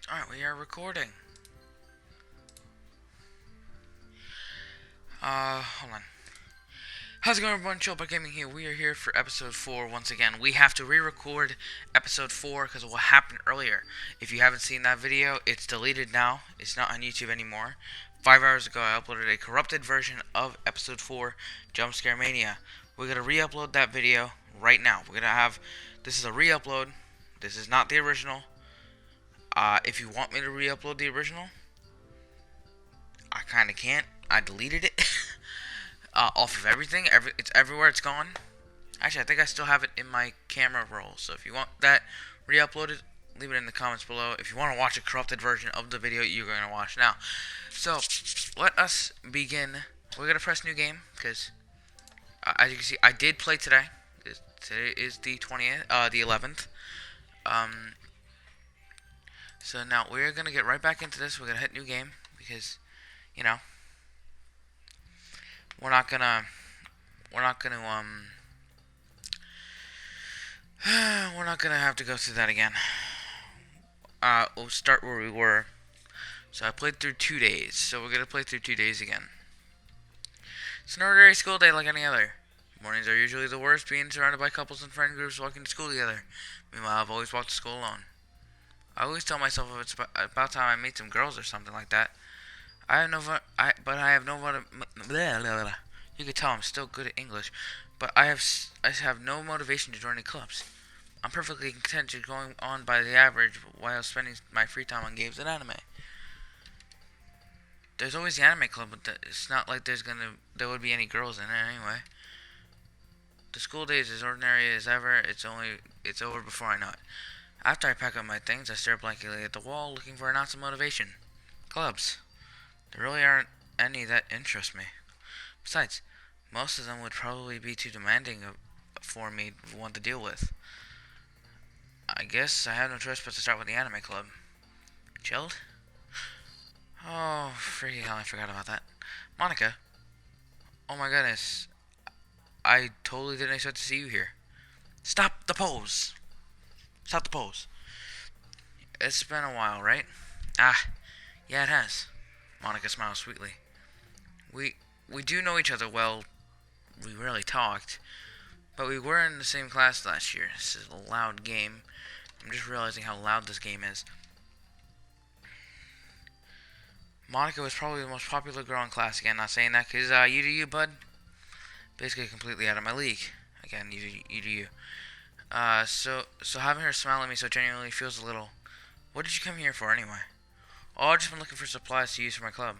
Alright, we are recording. Hold on. How's it going, everyone? Chillbot Gaming here. We are here for episode 4 once again. We have to re-record episode 4 because of what happened earlier. If you haven't seen that video, it's deleted now. It's not on YouTube anymore. 5 hours ago, I uploaded a corrupted version of episode 4, Jumpscare Mania. We're going to re-upload that video right now. We're going to have... This is a re-upload. This is not the original. If you want me to re-upload the original, I kind of can't. I deleted it off of everything. It's everywhere. It's gone. Actually, I think I still have it in my camera roll. So if you want that re-uploaded, leave it in the comments below. If you want to watch a corrupted version of the video you're going to watch now. So let us begin. We're going to press new game because, as you can see, I did play today. Today is the 20th, the 11th. So now we're going to get right back into this. We're going to hit new game because, you know, we're not gonna have to go through that again. We'll start where we were. So I played through 2 days, so we're gonna play through 2 days again. It's an ordinary school day like any other. Mornings are usually the worst, being surrounded by couples and friend groups walking to school together. Meanwhile, I've always walked to school alone. I always tell myself if it's about time I meet some girls or something like that. I have no You can tell I'm still good at English, but I have no motivation to join any clubs. I'm perfectly content to going on by the average while spending my free time on games and anime. There's always the anime club, but it's not like there would be any girls in it anyway. The school day is as ordinary as ever. It's over before I know it. After I pack up my things, I stare blankly at the wall, looking for an ounce of motivation. Clubs. There really aren't any that interest me. Besides, most of them would probably be too demanding for me to want to deal with. I guess I have no choice but to start with the anime club. Chilled? Oh, freaking hell, I forgot about that. Monica. Oh my goodness. I totally didn't expect to see you here. Stop the pose. Stop the pose. It's been a while, right? Ah, yeah, it has. Monica smiles sweetly. We do know each other well. We rarely talked, but we were in the same class last year. This is a loud game. I'm just realizing how loud this game is. Monica was probably the most popular girl in class. Again, not saying that because you do you, bud. Basically completely out of my league. Again, you do you. So having her smile at me so genuinely feels a little... What did you come here for anyway? Oh, I've just been looking for supplies to use for my club.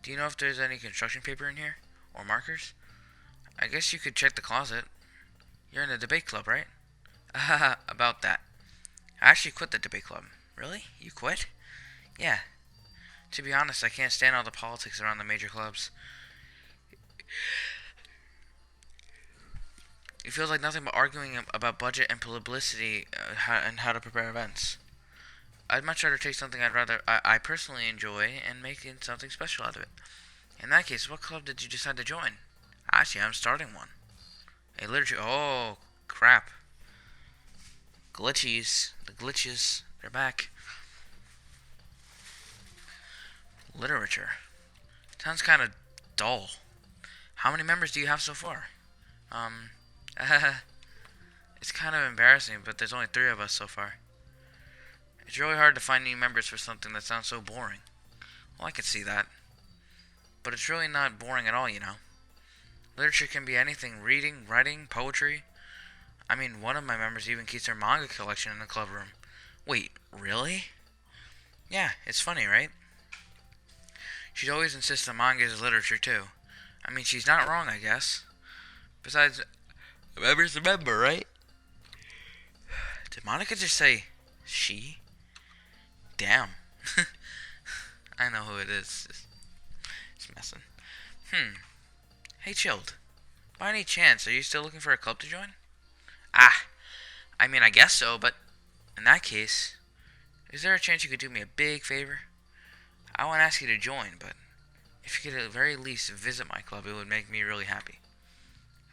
Do you know if there's any construction paper in here? Or markers? I guess you could check the closet. You're in the debate club, right? About that. I actually quit the debate club. Really? You quit? Yeah. To be honest, I can't stand all the politics around the major clubs. It feels like nothing but arguing about budget and publicity and how to prepare events. I'd much rather take something I personally enjoy and make it something special out of it. In that case, what club did you decide to join? Actually, I'm starting one. A literature... Oh, crap. Glitchies. The glitches. They're back. Literature. Sounds kind of dull. How many members do you have so far? It's kind of embarrassing, but there's only 3 of us so far. It's really hard to find new members for something that sounds so boring. Well, I could see that. But it's really not boring at all, you know. Literature can be anything. Reading, writing, poetry. I mean, one of my members even keeps her manga collection in the club room. Wait, really? Yeah, it's funny, right? She'd always insist that manga is literature, too. I mean, she's not wrong, I guess. Besides, a member's a member, right? Did Monica just say she? Damn. I know who it is. It's messing. Hey, Chilled. By any chance, are you still looking for a club to join? I mean, I guess so, but in that case, is there a chance you could do me a big favor? I won't ask you to join, but if you could at the very least visit my club, it would make me really happy.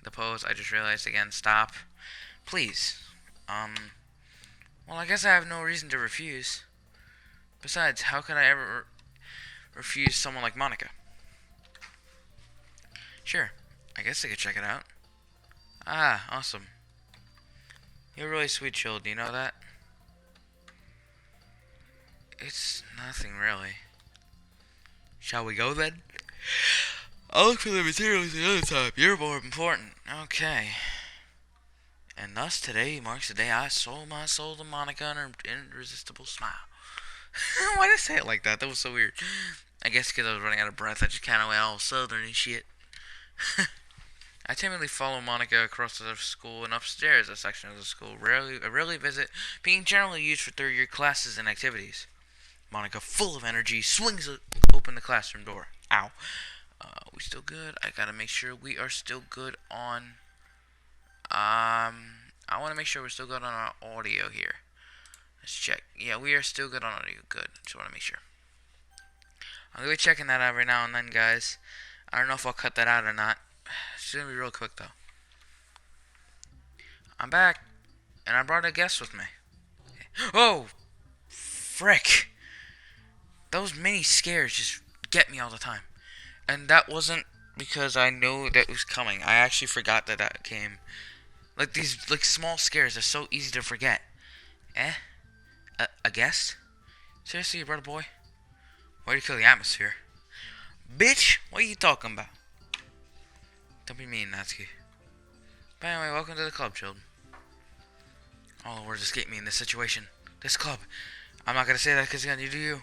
The pose, I just realized again, stop. Please. Well, I guess I have no reason to refuse. Besides, how could I ever refuse someone like Monica? Sure, I guess I could check it out. Ah, awesome. You're really sweet, child. Do you know that? It's nothing really. Shall we go then? I'll look for the materials the other time. You're more important. Okay. And thus today marks the day I sold my soul to Monica and her irresistible smile. Why did I say it like that? That was so weird. I guess because I was running out of breath, I just kind of went all southern and shit. I timidly follow Monica across the school and upstairs a section of the school. I rarely visit, being generally used for third-year classes and activities. Monica, full of energy, swings open the classroom door. Ow. We still good? I gotta make sure we are still good on... I want to make sure we're still good on our audio here. Let's check. Yeah, we are still good on audio. Good. Just want to make sure. I'm going to be checking that every now and then, guys. I don't know if I'll cut that out or not. It's going to be real quick, though. I'm back. And I brought a guest with me. Oh! Frick! Those mini scares just get me all the time. And that wasn't because I knew that was coming. I actually forgot that came. Like these small scares are so easy to forget. A guest? Seriously, you brought a boy? Why'd you kill the atmosphere? Bitch, what are you talking about? Don't be mean, Natsuki. But anyway, welcome to the club, children. All the words escape me in this situation. This club. I'm not gonna say that because you do you.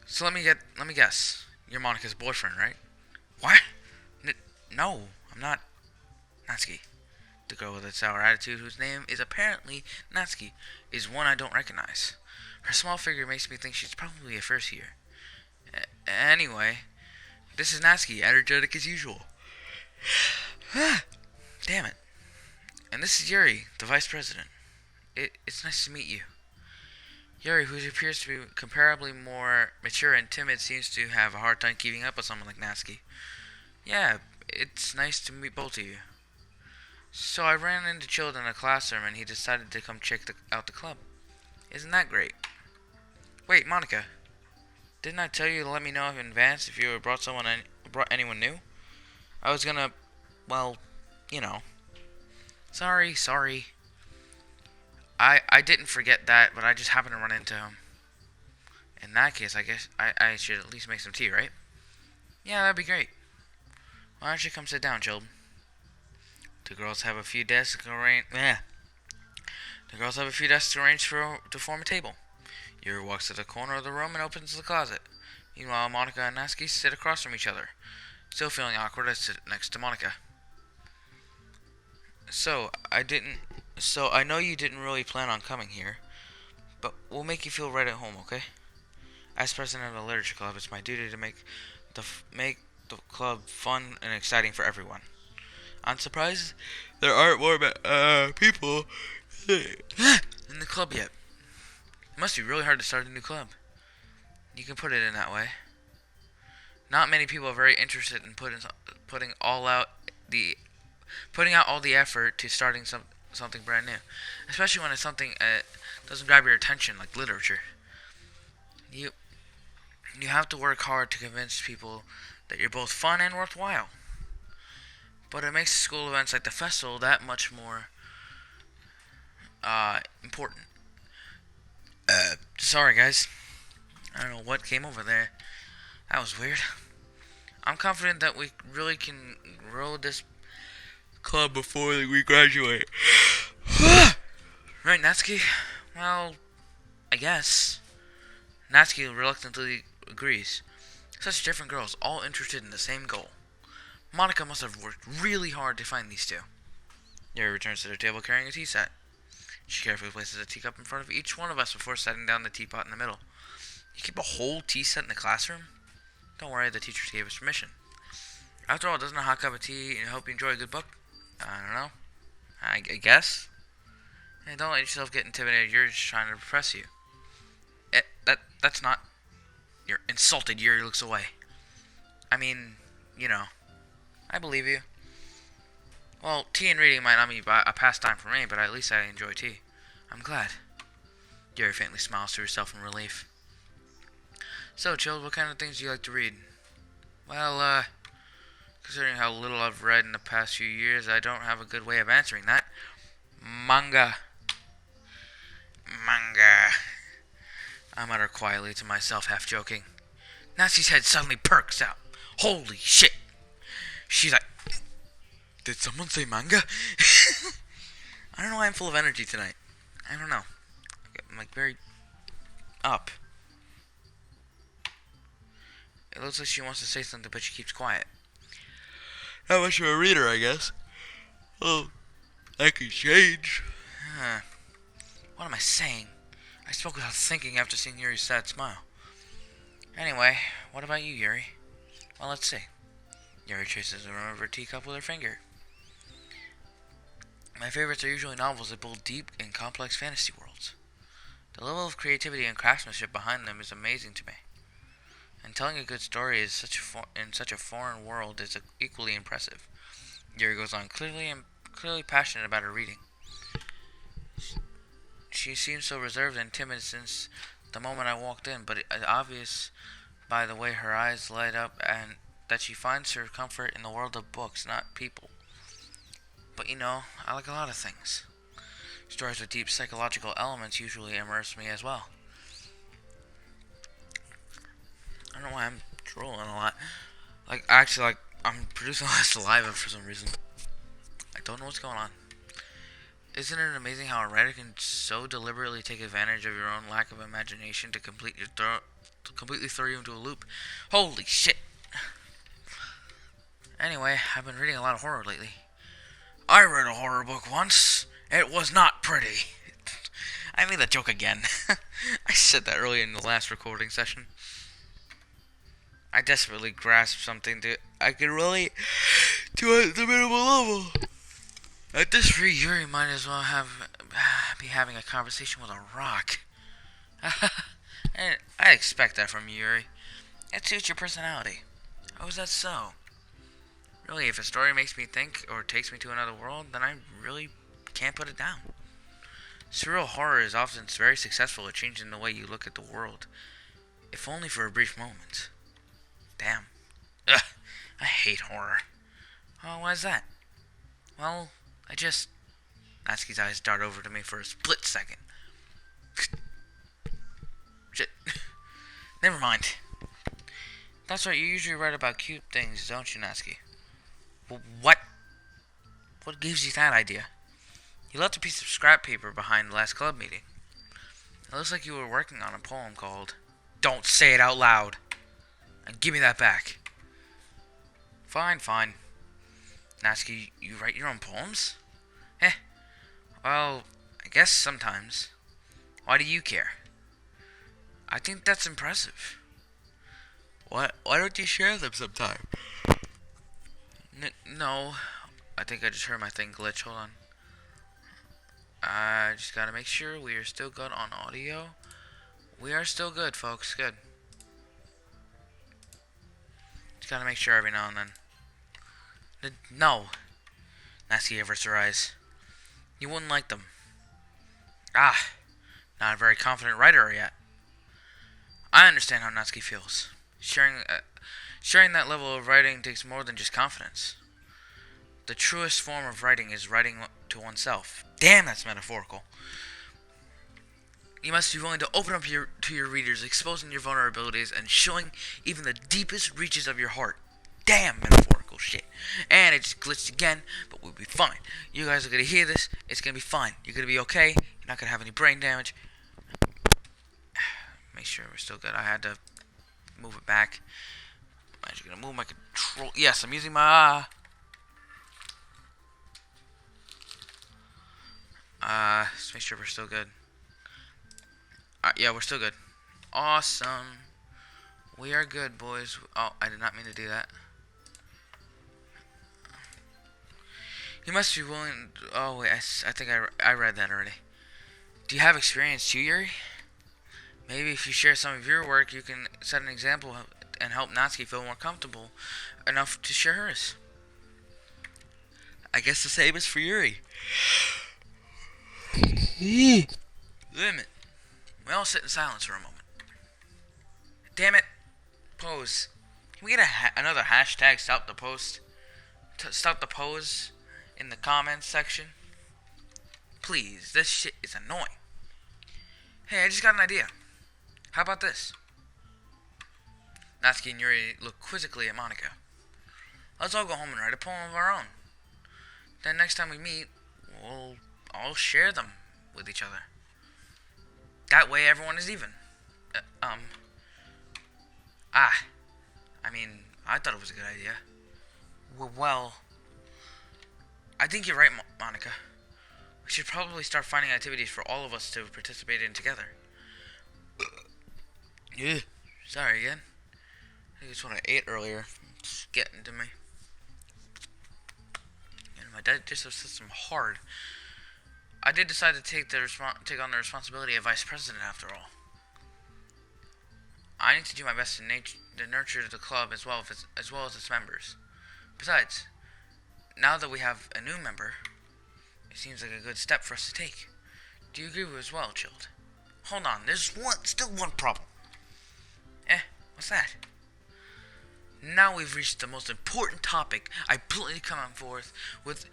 So let me guess. You're Monica's boyfriend, right? What? No, I'm not. Natsuki. The girl with a sour attitude, whose name is apparently Natsuki, is one I don't recognize. Her small figure makes me think she's probably a first year. Anyway, this is Natsuki, energetic as usual. Damn it. And this is Yuri, the vice president. It's nice to meet you. Yuri, who appears to be comparably more mature and timid, seems to have a hard time keeping up with someone like Natsuki. Yeah, it's nice to meet both of you. So I ran into Chilled in a classroom and he decided to come check out the club. Isn't that great? Wait, Monica. Didn't I tell you to let me know in advance if you brought anyone new? I was gonna, well, you know. Sorry. I didn't forget that, but I just happened to run into him. In that case, I guess I should at least make some tea, right? Yeah, that'd be great. Why don't you come sit down, Chilled? The girls have a few desks arranged. The girls have a few desks arranged to form a table. Yuri walks to the corner of the room and opens the closet. Meanwhile, Monica and Natsuki sit across from each other. Still feeling awkward, I sit next to Monica. So I know you didn't really plan on coming here, but we'll make you feel right at home, okay? As president of the literature club, it's my duty to make the club fun and exciting for everyone. I'm surprised there aren't more people in the club yet. It must be really hard to start a new club. You can put it in that way. Not many people are very interested in putting out all the effort to starting something brand new, especially when it's something doesn't grab your attention like literature. You have to work hard to convince people that you're both fun and worthwhile. But it makes school events like the festival that much more important. Sorry guys. I don't know what came over there. That was weird. I'm confident that we really can grow this club before we graduate. Right, Natsuki? Well, I guess. Natsuki reluctantly agrees. Such different girls, all interested in the same goal. Monica must have worked really hard to find these two. Yuri returns to their table carrying a tea set. She carefully places a teacup in front of each one of us before setting down the teapot in the middle. You keep a whole tea set in the classroom? Don't worry, the teachers gave us permission. After all, doesn't a hot cup of tea help you enjoy a good book? I don't know. I guess. Hey, don't let yourself get intimidated. Yuri's just trying to impress you. That's not... You're insulted. Yuri looks away. I mean, you know. I believe you. Well, tea and reading might not be a pastime for me, but at least I enjoy tea. I'm glad. Yuri faintly smiles to herself in relief. So, Chilled, what kind of things do you like to read? Well, considering how little I've read in the past few years, I don't have a good way of answering that. Manga. Manga. I mutter quietly to myself, half joking. Natsu's head suddenly perks out. Holy shit! She's like, did someone say manga? I don't know why I'm full of energy tonight. I don't know. I'm like very up. It looks like she wants to say something, but she keeps quiet. Not much of a reader, I guess. Oh, I can change. What am I saying? I spoke without thinking after seeing Yuri's sad smile. Anyway, what about you, Yuri? Well, let's see. Yuri traces the rim of her teacup with her finger. My favorites are usually novels that build deep and complex fantasy worlds. The level of creativity and craftsmanship behind them is amazing to me. And telling a good story in such a foreign world is equally impressive. Yuri goes on, clearly passionate about her reading. She seems so reserved and timid since the moment I walked in, but it's obvious by the way her eyes light up and that she finds her comfort in the world of books, not people. But you know, I like a lot of things. Stories with deep psychological elements usually immerse me as well. I don't know why I'm drooling a lot. I'm producing a lot of saliva for some reason. I don't know what's going on. Isn't it amazing how a writer can so deliberately take advantage of your own lack of imagination to completely throw you into a loop? Holy shit! Anyway, I've been reading a lot of horror lately. I read a horror book once. It was not pretty. I made that joke again. I said that earlier in the last recording session. I desperately grasped something that I could relate to at the minimal level. At this rate, Yuri might as well be having a conversation with a rock. And I expect that from you, Yuri. It suits your personality. Oh, is that so? Really, if a story makes me think or takes me to another world, then I really can't put it down. Surreal horror is often very successful at changing the way you look at the world, if only for a brief moment. Damn. Ugh, I hate horror. Oh, why is that? Well, Natsuki's eyes dart over to me for a split second. Shit. Never mind. That's right, you usually write about cute things, don't you, Natsuki? Well, what? What gives you that idea? You left a piece of scrap paper behind the last club meeting. It looks like you were working on a poem called Don't Say It Out Loud. And give me that back. Fine. Natsuki, you write your own poems? Well, I guess sometimes. Why do you care? I think that's impressive. Why don't you share them sometime? No. I think I just heard my thing glitch. Hold on. I just gotta make sure we are still good on audio. We are still good, folks. Good. Just gotta make sure every now and then. No. Natsuki averts her eyes. You wouldn't like them. Not a very confident writer yet. I understand how Natsuki feels. Sharing that level of writing takes more than just confidence. The truest form of writing is writing to oneself. Damn, that's metaphorical. You must be willing to open up to your readers, exposing your vulnerabilities and showing even the deepest reaches of your heart. Damn, metaphorical shit. And it just glitched again, but we'll be fine. You guys are gonna hear this. It's gonna be fine. You're gonna be okay. You're not gonna have any brain damage. Make sure we're still good. I had to move it back. I'm actually gonna move my control. Yes, I'm using my. Let's make sure we're still good. Yeah, we're still good. Awesome. We are good, boys. Oh, I did not mean to do that. You must be willing. Oh wait, I think I read that already. Do you have experience too, Yuri? Maybe if you share some of your work, you can set an example and help Natsuki feel more comfortable enough to share hers. I guess the same is for Yuri. Limit. We all sit in silence for a moment. Damn it. Pose. Can we get another hashtag stop the post? Stop the pose in the comments section? Please, this shit is annoying. Hey, I just got an idea. How about this? Natsuki and Yuri look quizzically at Monica. Let's all go home and write a poem of our own. Then next time we meet, we'll all share them with each other. That way everyone is even. I thought it was a good idea. Well, I think you're right, Monica. We should probably start finding activities for all of us to participate in together. Sorry again. I think it's what I ate earlier. It's getting to me. And my digestive system hard. I did decide to take on the responsibility of vice president after all. I need to do my best to nurture the club as well as its members. Besides, now that we have a new member, it seems like a good step for us to take. Do you agree as well, Chilled? Hold on, there's still one problem. What's that? Now we've reached the most important topic I blatantly come forth with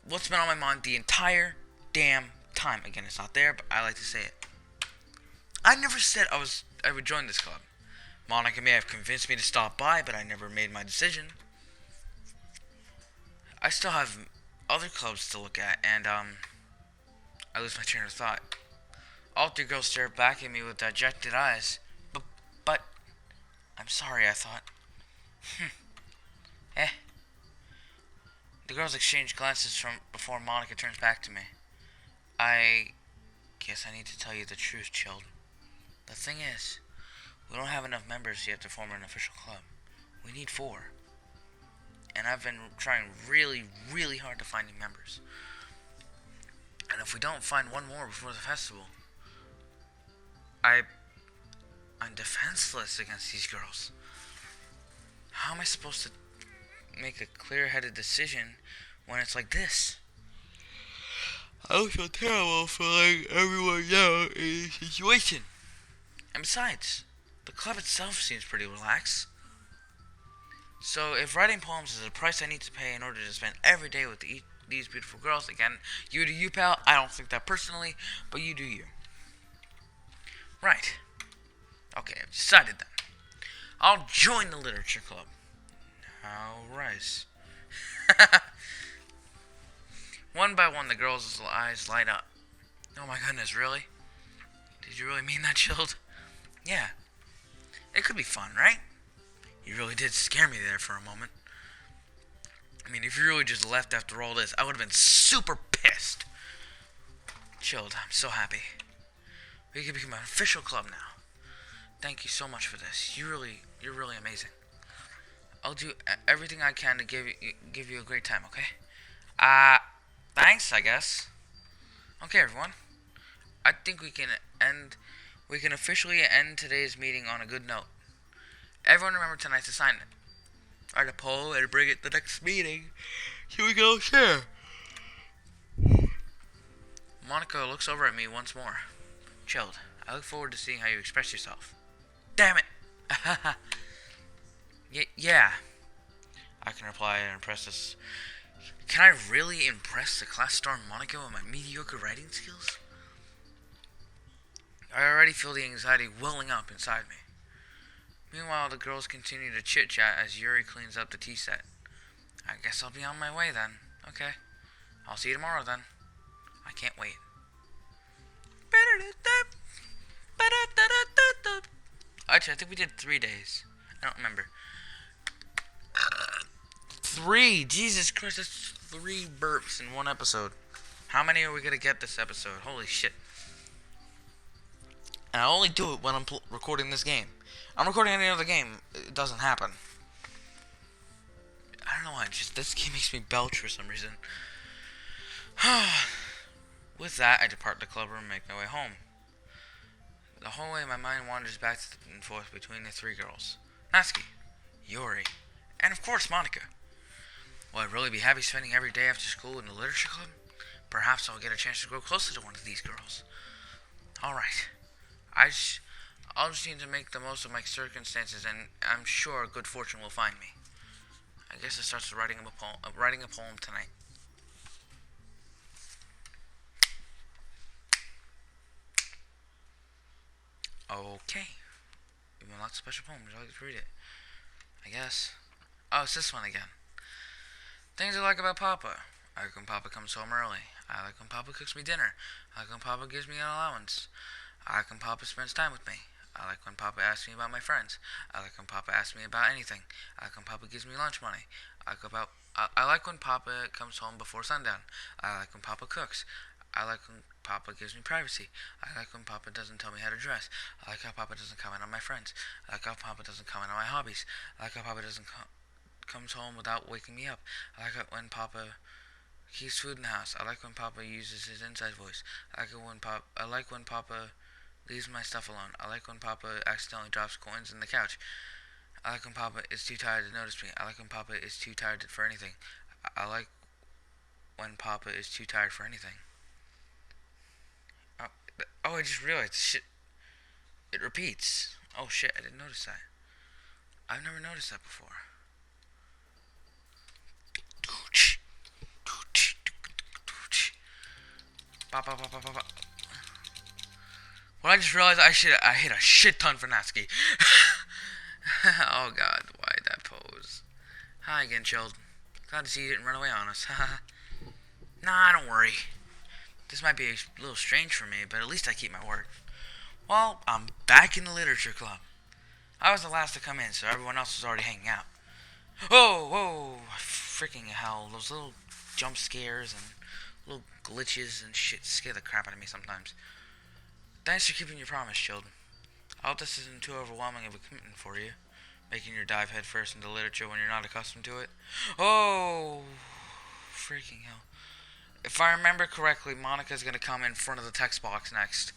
what's been on my mind the entire damn time. Again, it's not there, but I like to say it. I never said I would join this club. Monica may have convinced me to stop by, but I never made my decision. I still have other clubs to look at, and I lose my train of thought. All three girls stare back at me with dejected eyes. But I'm sorry, I thought. The girls exchange glances before Monica turns back to me. I guess I need to tell you the truth, Chilled. The thing is, we don't have enough members yet to form an official club. We need 4. And I've been trying really, really hard to find new members. And if we don't find one more before the festival, I'm defenseless against these girls. How am I supposed to make a clear-headed decision when it's like this? I would feel terrible for letting everyone know in the situation. And besides, the club itself seems pretty relaxed. So if writing poems is the price I need to pay in order to spend every day with these beautiful girls, again, you do you, pal. I don't think that personally, but you do you. Right. Okay, I've decided then. I'll join the literature club. Now rise. One by one, the girls' eyes light up. Oh my goodness, really? Did you really mean that, Chilled? Yeah. It could be fun, right? You really did scare me there for a moment. I mean, if you really just left after all this, I would have been super pissed. Chilled, I'm so happy. We can become an official club now. Thank you so much for this. You're really amazing. I'll do everything I can to give you a great time, okay? Thanks, I guess. Okay, everyone. I think we can officially end today's meeting on a good note. Everyone remember tonight's assignment. Write a poem and bring it to the next meeting. Here we go, share. Monica looks over at me once more. Chilled, I look forward to seeing how you express yourself. Damn it! Yeah. I can reply and impress this. Can I really impress the class star Monica with my mediocre writing skills? I already feel the anxiety welling up inside me. Meanwhile, the girls continue to chit-chat as Yuri cleans up the tea set. I guess I'll be on my way then. Okay. I'll see you tomorrow then. I can't wait. Actually, I think we did 3 days. I don't remember. 3! Jesus Christ, that's 3 burps in one episode. How many are we gonna get this episode? Holy shit. And I only do it when I'm recording this game. I'm recording any other game, it doesn't happen. I don't know why, this game makes me belch for some reason. With that, I depart the club room and make my way home. The whole way, my mind wanders back and forth between the 3 girls. Natsuki, Yuri, and of course Monica. Will I really be happy spending every day after school in the literature club? Perhaps I'll get a chance to grow closer to one of these girls. Alright. I'll just need to make the most of my circumstances, and I'm sure good fortune will find me. I guess it starts with writing a poem tonight. Okay. You've unlocked a special poem. Would you like to read it? I guess. Oh, it's this one again. Things I like about Papa. I like when Papa comes home early. I like when Papa cooks me dinner. I like when Papa gives me an allowance. I like when Papa spends time with me. I like when Papa asks me about my friends. I like when Papa asks me about anything. I like when Papa gives me lunch money. I like when Papa comes home before sundown. I like when Papa cooks. I like when Papa gives me privacy. I like when Papa doesn't tell me how to dress. I like how Papa doesn't comment on my friends. I like how Papa doesn't comment on my hobbies. I like how Papa doesn't comes home without waking me up. I like it when Papa keeps food in the house. I like when Papa uses his inside voice. I like when Papa leaves my stuff alone. I like when Papa accidentally drops coins in the couch. I like when Papa is too tired to notice me. I like when Papa is too tired for anything. I like when Papa is too tired for anything. Oh, I just realized shit. It repeats. Oh shit, I didn't notice that. I've never noticed that before. Well, I just realized I hit a shit ton for Natsuki. Oh god, why that pose? Hi again, chilled. Glad to see you didn't run away on us. Nah, don't worry. This might be a little strange for me, but at least I keep my word. Well, I'm back in the literature club. I was the last to come in, so everyone else was already hanging out. Oh, whoa, freaking hell. Those little jump scares and little glitches and shit scare the crap out of me sometimes. Thanks for keeping your promise, children. I hope this isn't too overwhelming of a commitment for you, making your dive headfirst into literature when you're not accustomed to it. Oh, freaking hell. If I remember correctly, Monica's gonna come in front of the text box next.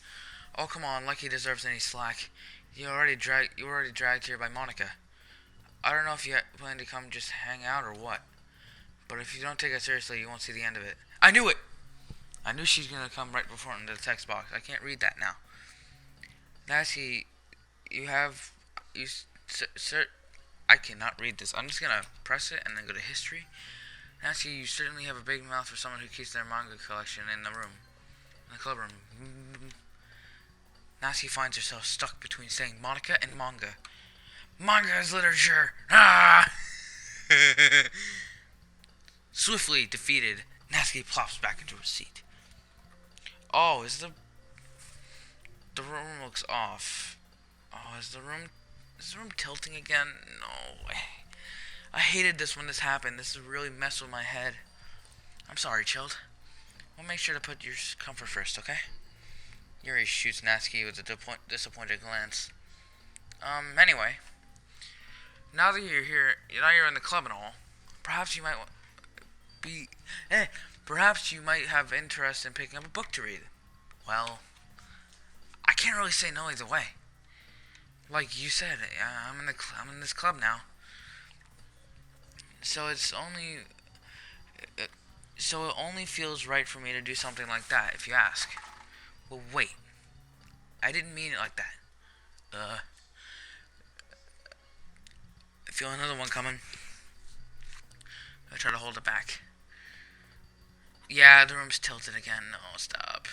Oh, come on, like he deserves any slack. You were already dragged here by Monica. I don't know if you plan to come just hang out or what, but if you don't take it seriously, you won't see the end of it. I knew it! I knew she's gonna come right before into the text box. I can't read that now. Nancy, sir, I cannot read this. I'm just gonna press it and then go to history. Nancy, you certainly have a big mouth for someone who keeps their manga collection in the club room. Nancy finds herself stuck between saying Monica and manga. Manga is literature! Ah! Swiftly defeated, Natsuki plops back into her seat. Oh, the room looks off. Oh, is the room tilting again? No. I hated this when this happened. This has really messed with my head. I'm sorry, Chilled. We'll make sure to put your comfort first, okay? Yuri shoots Natsuki with a disappointed glance. Anyway. Now that you're here, now you're in the club and all, perhaps you might perhaps you might have interest in picking up a book to read. Well, I can't really say no either way. Like you said, I'm in this club now. So it only feels right for me to do something like that, if you ask. Well, wait. I didn't mean it like that. I feel another one coming. I try to hold it back. Yeah, the room's tilted again. No, stop.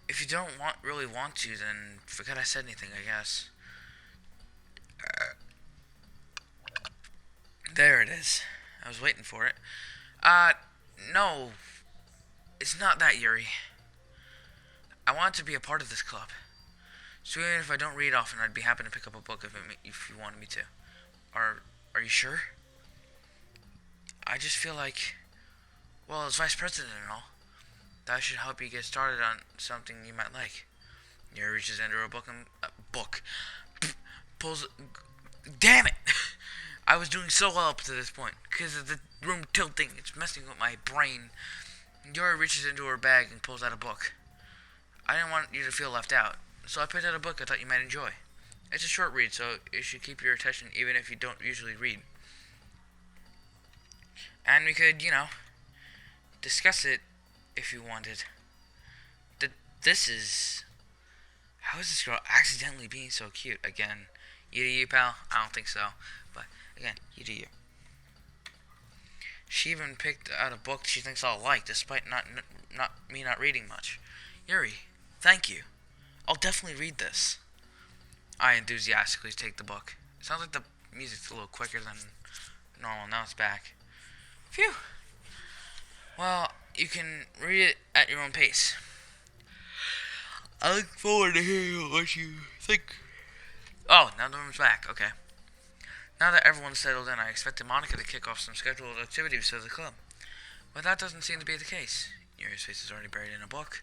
If you don't really want to, then forget I said anything, I guess. There it is. I was waiting for it. No. It's not that, Yuri. I want to be a part of this club. So even if I don't read often, I'd be happy to pick up a book if you wanted me to. Are you sure? I just feel like, well, as vice president and all, that should help you get started on something you might like. Yuri reaches into her book and pulls. Damn it! I was doing so well up to this point because of the room tilting. It's messing with my brain. Yuri reaches into her bag and pulls out a book. I didn't want you to feel left out, so I picked out a book I thought you might enjoy. It's a short read, so it should keep your attention even if you don't usually read. And we could, discuss it if you wanted. This is How is this girl accidentally being so cute? Again, you do you, pal? I don't think so. But, again, you do you. She even picked out a book she thinks I'll like, despite not reading much. Yuri, thank you. I'll definitely read this. I enthusiastically take the book. It sounds like the music's a little quicker than normal. Now it's back. Phew. Well, you can read it at your own pace. I look forward to hearing what you think. Oh, now the room's back. Okay. Now that everyone's settled in, I expected Monica to kick off some scheduled activities for the club. But that doesn't seem to be the case. Yuri's face is already buried in a book.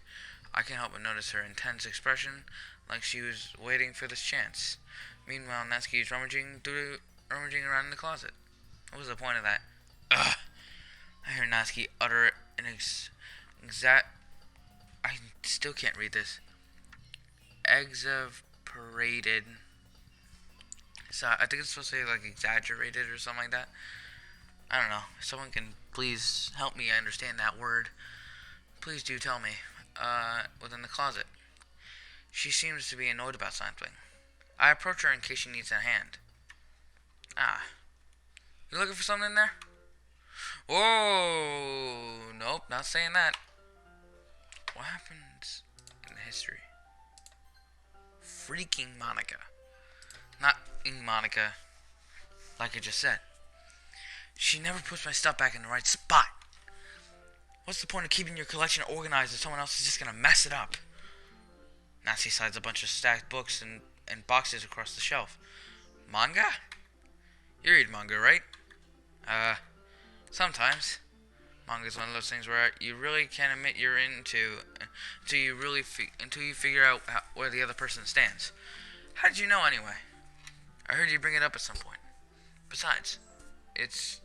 I can't help but notice her intense expression, like she was waiting for this chance. Meanwhile, Natsuki is rummaging around in the closet. What was the point of that? Ugh! I hear Natsuki utter an exact... I still can't read this. Exasperated... So I think it's supposed to say like exaggerated or something like that. I don't know. If someone can please help me understand that word, please do tell me. Within the closet. She seems to be annoyed about something. I approach her in case she needs a hand. Ah. You looking for something in there? Whoa! Nope, not saying that. What happens in history? Freaking Monica. Not in Monica, like I just said. She never puts my stuff back in the right spot. What's the point of keeping your collection organized if someone else is just gonna mess it up? Nancy slides a bunch of stacked books and boxes across the shelf. Manga? You read manga, right? Sometimes. Manga's one of those things where you really can't admit you're into until you figure out where the other person stands. How did you know anyway? I heard you bring it up at some point. Besides, it's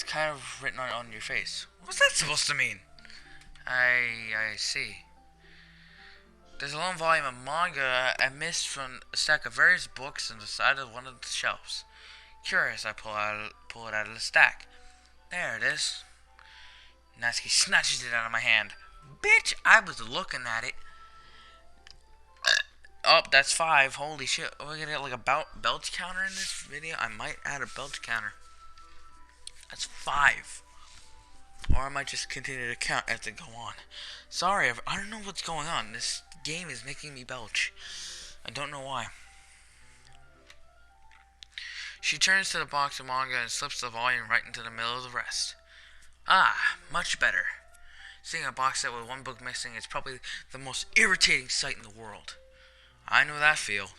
kind of written on your face. What's that supposed to mean? I see. There's a long volume of manga I missed from a stack of various books on the side of one of the shelves. Curious, I pull it out of the stack. There it is. Natsuki snatches it out of my hand. Bitch, I was looking at it. Oh, that's 5. Holy shit. We're gonna get like a belch counter in this video. I might add a belch counter. That's 5. Or I might just continue to count as it go on. Sorry, I don't know what's going on. This game is making me belch. I don't know why. She turns to the box of manga and slips the volume right into the middle of the rest. Ah, much better. Seeing a box set with one book missing is probably the most irritating sight in the world. I know that feel.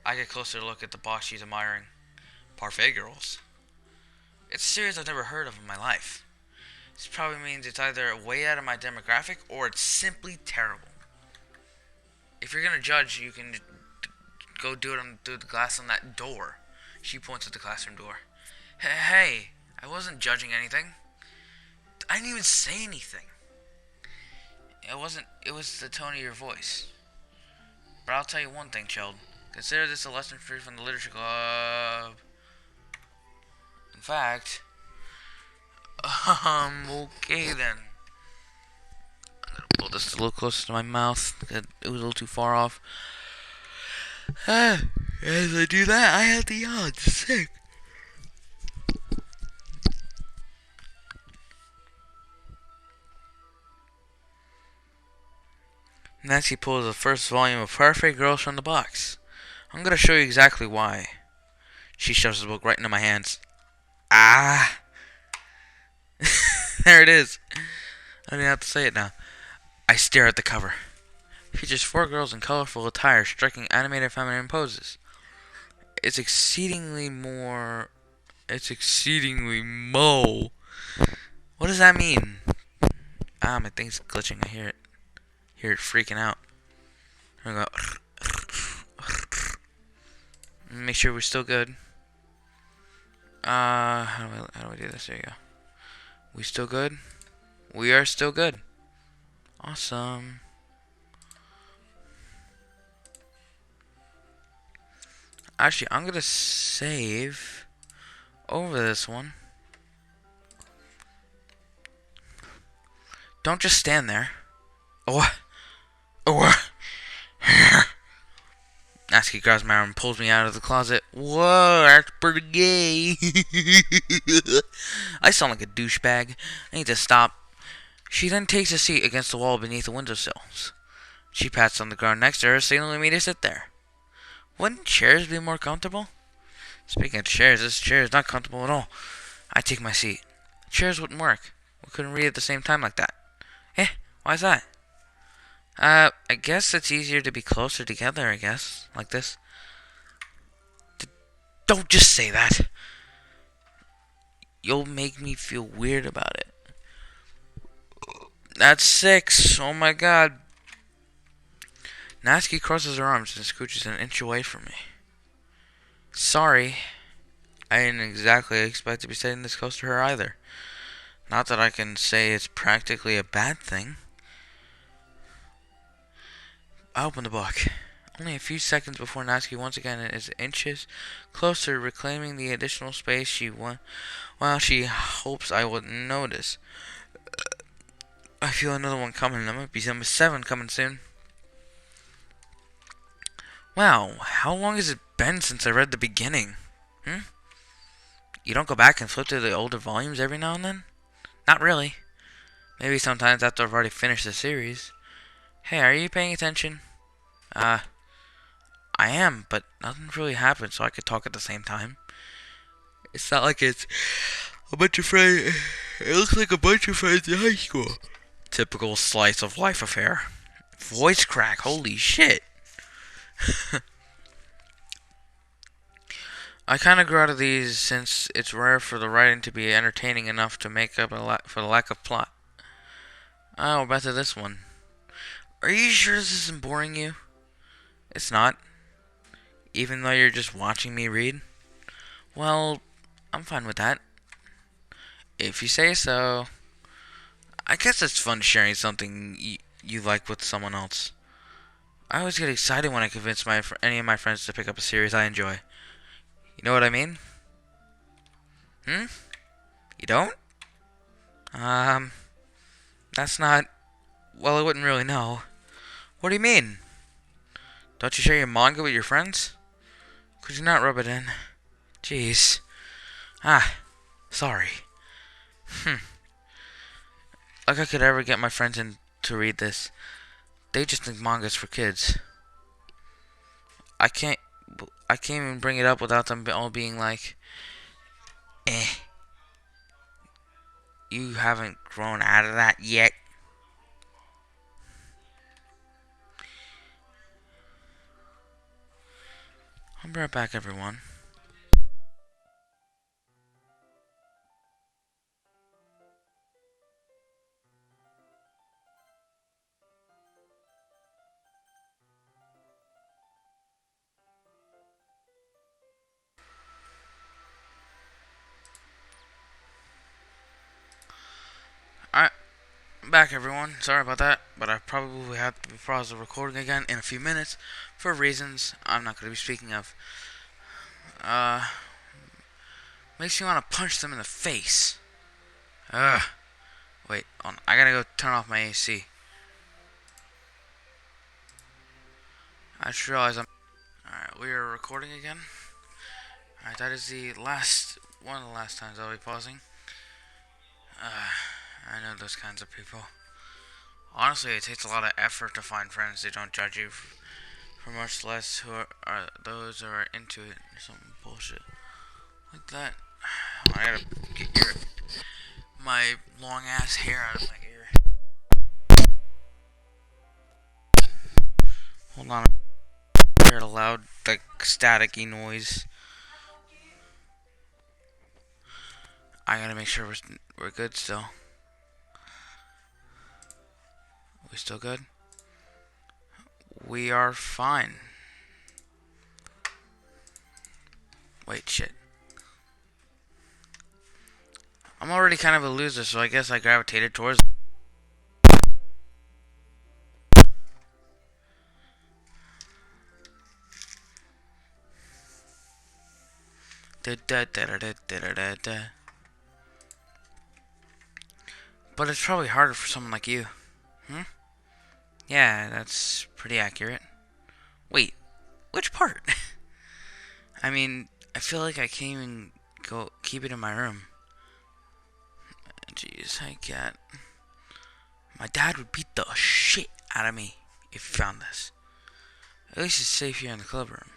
I get closer to look at the box she's admiring. Parfait Girls. It's a series I've never heard of in my life. This probably means it's either way out of my demographic or it's simply terrible. If you're gonna judge, you can go do it through the glass on that door. She points at the classroom door. Hey, I wasn't judging anything. I didn't even say anything. It was the tone of your voice. But I'll tell you one thing, child. Consider this a lesson free from the literature club. In fact, okay then. I'm gonna pull this a little closer to my mouth. It was a little too far off. As I do that, I have the yawn. Sick. Nancy pulls the first volume of Perfect Girls from the box. I'm gonna show you exactly why. She shoves the book right into my hands. Ah! There it is. I don't even have to say it now. I stare at the cover. It features 4 girls in colorful attire striking animated feminine poses. It's exceedingly mo. What does that mean? Ah, my thing's glitching. I hear it. Hear it freaking out. I'm gonna go. Make sure we're still good. How do I do this? There you go. We still good? We are still good. Awesome. Actually, I'm gonna save over this one. Don't just stand there. Oh. Natsuki grabs my arm and pulls me out of the closet. Whoa, that's pretty gay. I sound like a douchebag. I need to stop. She then takes a seat against the wall beneath the windowsills. She pats on the ground next to her, signaling me to sit there. Wouldn't chairs be more comfortable? Speaking of chairs, this chair is not comfortable at all. I take my seat. Chairs wouldn't work. We couldn't read at the same time like that. Why's that? I guess it's easier to be closer together, I guess. Like this. Don't just say that. You'll make me feel weird about it. That's 6. Oh my god. Natsuki crosses her arms and scooches an inch away from me. Sorry. I didn't exactly expect to be sitting this close to her either. Not that I can say it's practically a bad thing. I open the book. Only a few seconds before Natsuki once again is inches closer, reclaiming the additional space she she hopes I wouldn't notice. I feel another one coming. There might be number 7 coming soon. Wow, how long has it been since I read the beginning? You don't go back and flip through the older volumes every now and then? Not really. Maybe sometimes after I've already finished the series. Hey, are you paying attention? I am, but nothing really happened, so I could talk at the same time. It's not like it's a bunch of friends. It looks like a bunch of friends in high school. Typical slice of life affair. Voice crack, holy shit. I kind of grew out of these since it's rare for the writing to be entertaining enough to make up for the lack of plot. Oh, back to this one. Are you sure this isn't boring you? It's not. Even though you're just watching me read? Well, I'm fine with that. If you say so. I guess it's fun sharing something you like with someone else. I always get excited when I convince any of my friends to pick up a series I enjoy. You know what I mean? You don't? That's not... Well, I wouldn't really know. What do you mean? Don't you share your manga with your friends? Could you not rub it in? Jeez. Sorry. Like I could ever get my friends in to read this. They just think manga's for kids. I can't even bring it up without them all being like, you haven't grown out of that yet. I'll be right back, everyone. Alright, back everyone. Sorry about that, but I probably have to pause the recording again in a few minutes for reasons I'm not going to be speaking of. Makes me want to punch them in the face. Wait, I gotta go turn off my AC. I just realized Alright, we are recording again. Alright, that is one of the last times I'll be pausing. I know those kinds of people. Honestly, it takes a lot of effort to find friends who don't judge you, for much less who are those who are into it or something bullshit like that. I gotta get my long ass hair out of my ear. Hold on. I heard a loud, like, staticky noise. I gotta make sure we're good still. We still good? We are fine. Wait, shit. I'm already kind of a loser, so I guess I gravitated towards... But it's probably harder for someone like you. Yeah, that's pretty accurate. Wait, which part? apart. I mean, I feel like I can't even go keep it in my room. Jeez, I can't. My dad would beat the shit out of me if he found this. At least it's safe here in the club room.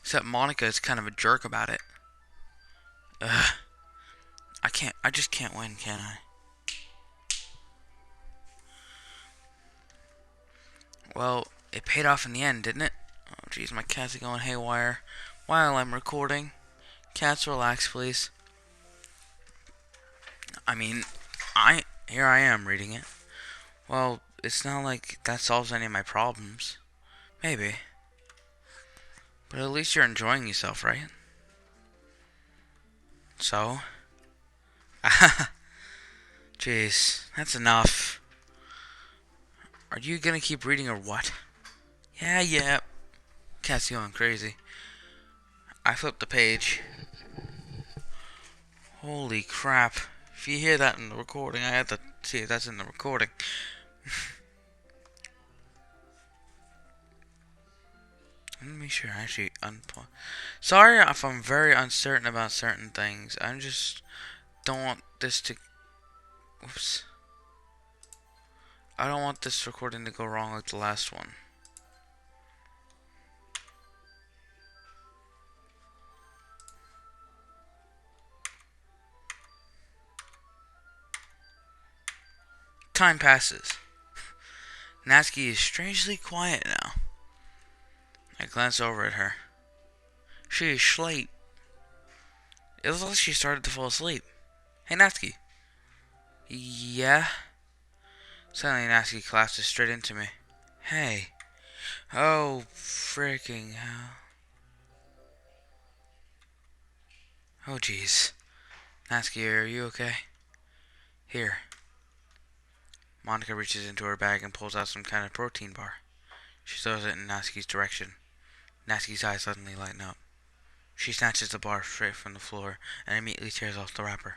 Except Monica is kind of a jerk about it. Ugh. I just can't win, can I? Well, it paid off in the end, didn't it? Oh, jeez, my cats are going haywire while I'm recording. Cats, relax, please. I mean, here I am reading it. Well, it's not like that solves any of my problems. Maybe. But at least you're enjoying yourself, right? So? Jeez, that's enough. Are you gonna keep reading or what? Yeah. Cat's going crazy. I flipped the page. Holy crap. If you hear that in the recording, I have to see if that's in the recording. Let me make sure I actually unpause. Sorry if I'm very uncertain about certain things. I just don't want this to... Whoops. I don't want this recording to go wrong like the last one. Time passes. Natsuki is strangely quiet now. I glance over at her. She is asleep. It looks like she started to fall asleep. Hey, Natsuki. Yeah? Suddenly, Natsuki collapses straight into me. Hey. Oh, freaking hell. Oh, jeez. Natsuki, are you okay? Here. Monica reaches into her bag and pulls out some kind of protein bar. She throws it in Natsuki's direction. Natsuki's eyes suddenly lighten up. She snatches the bar straight from the floor and immediately tears off the wrapper.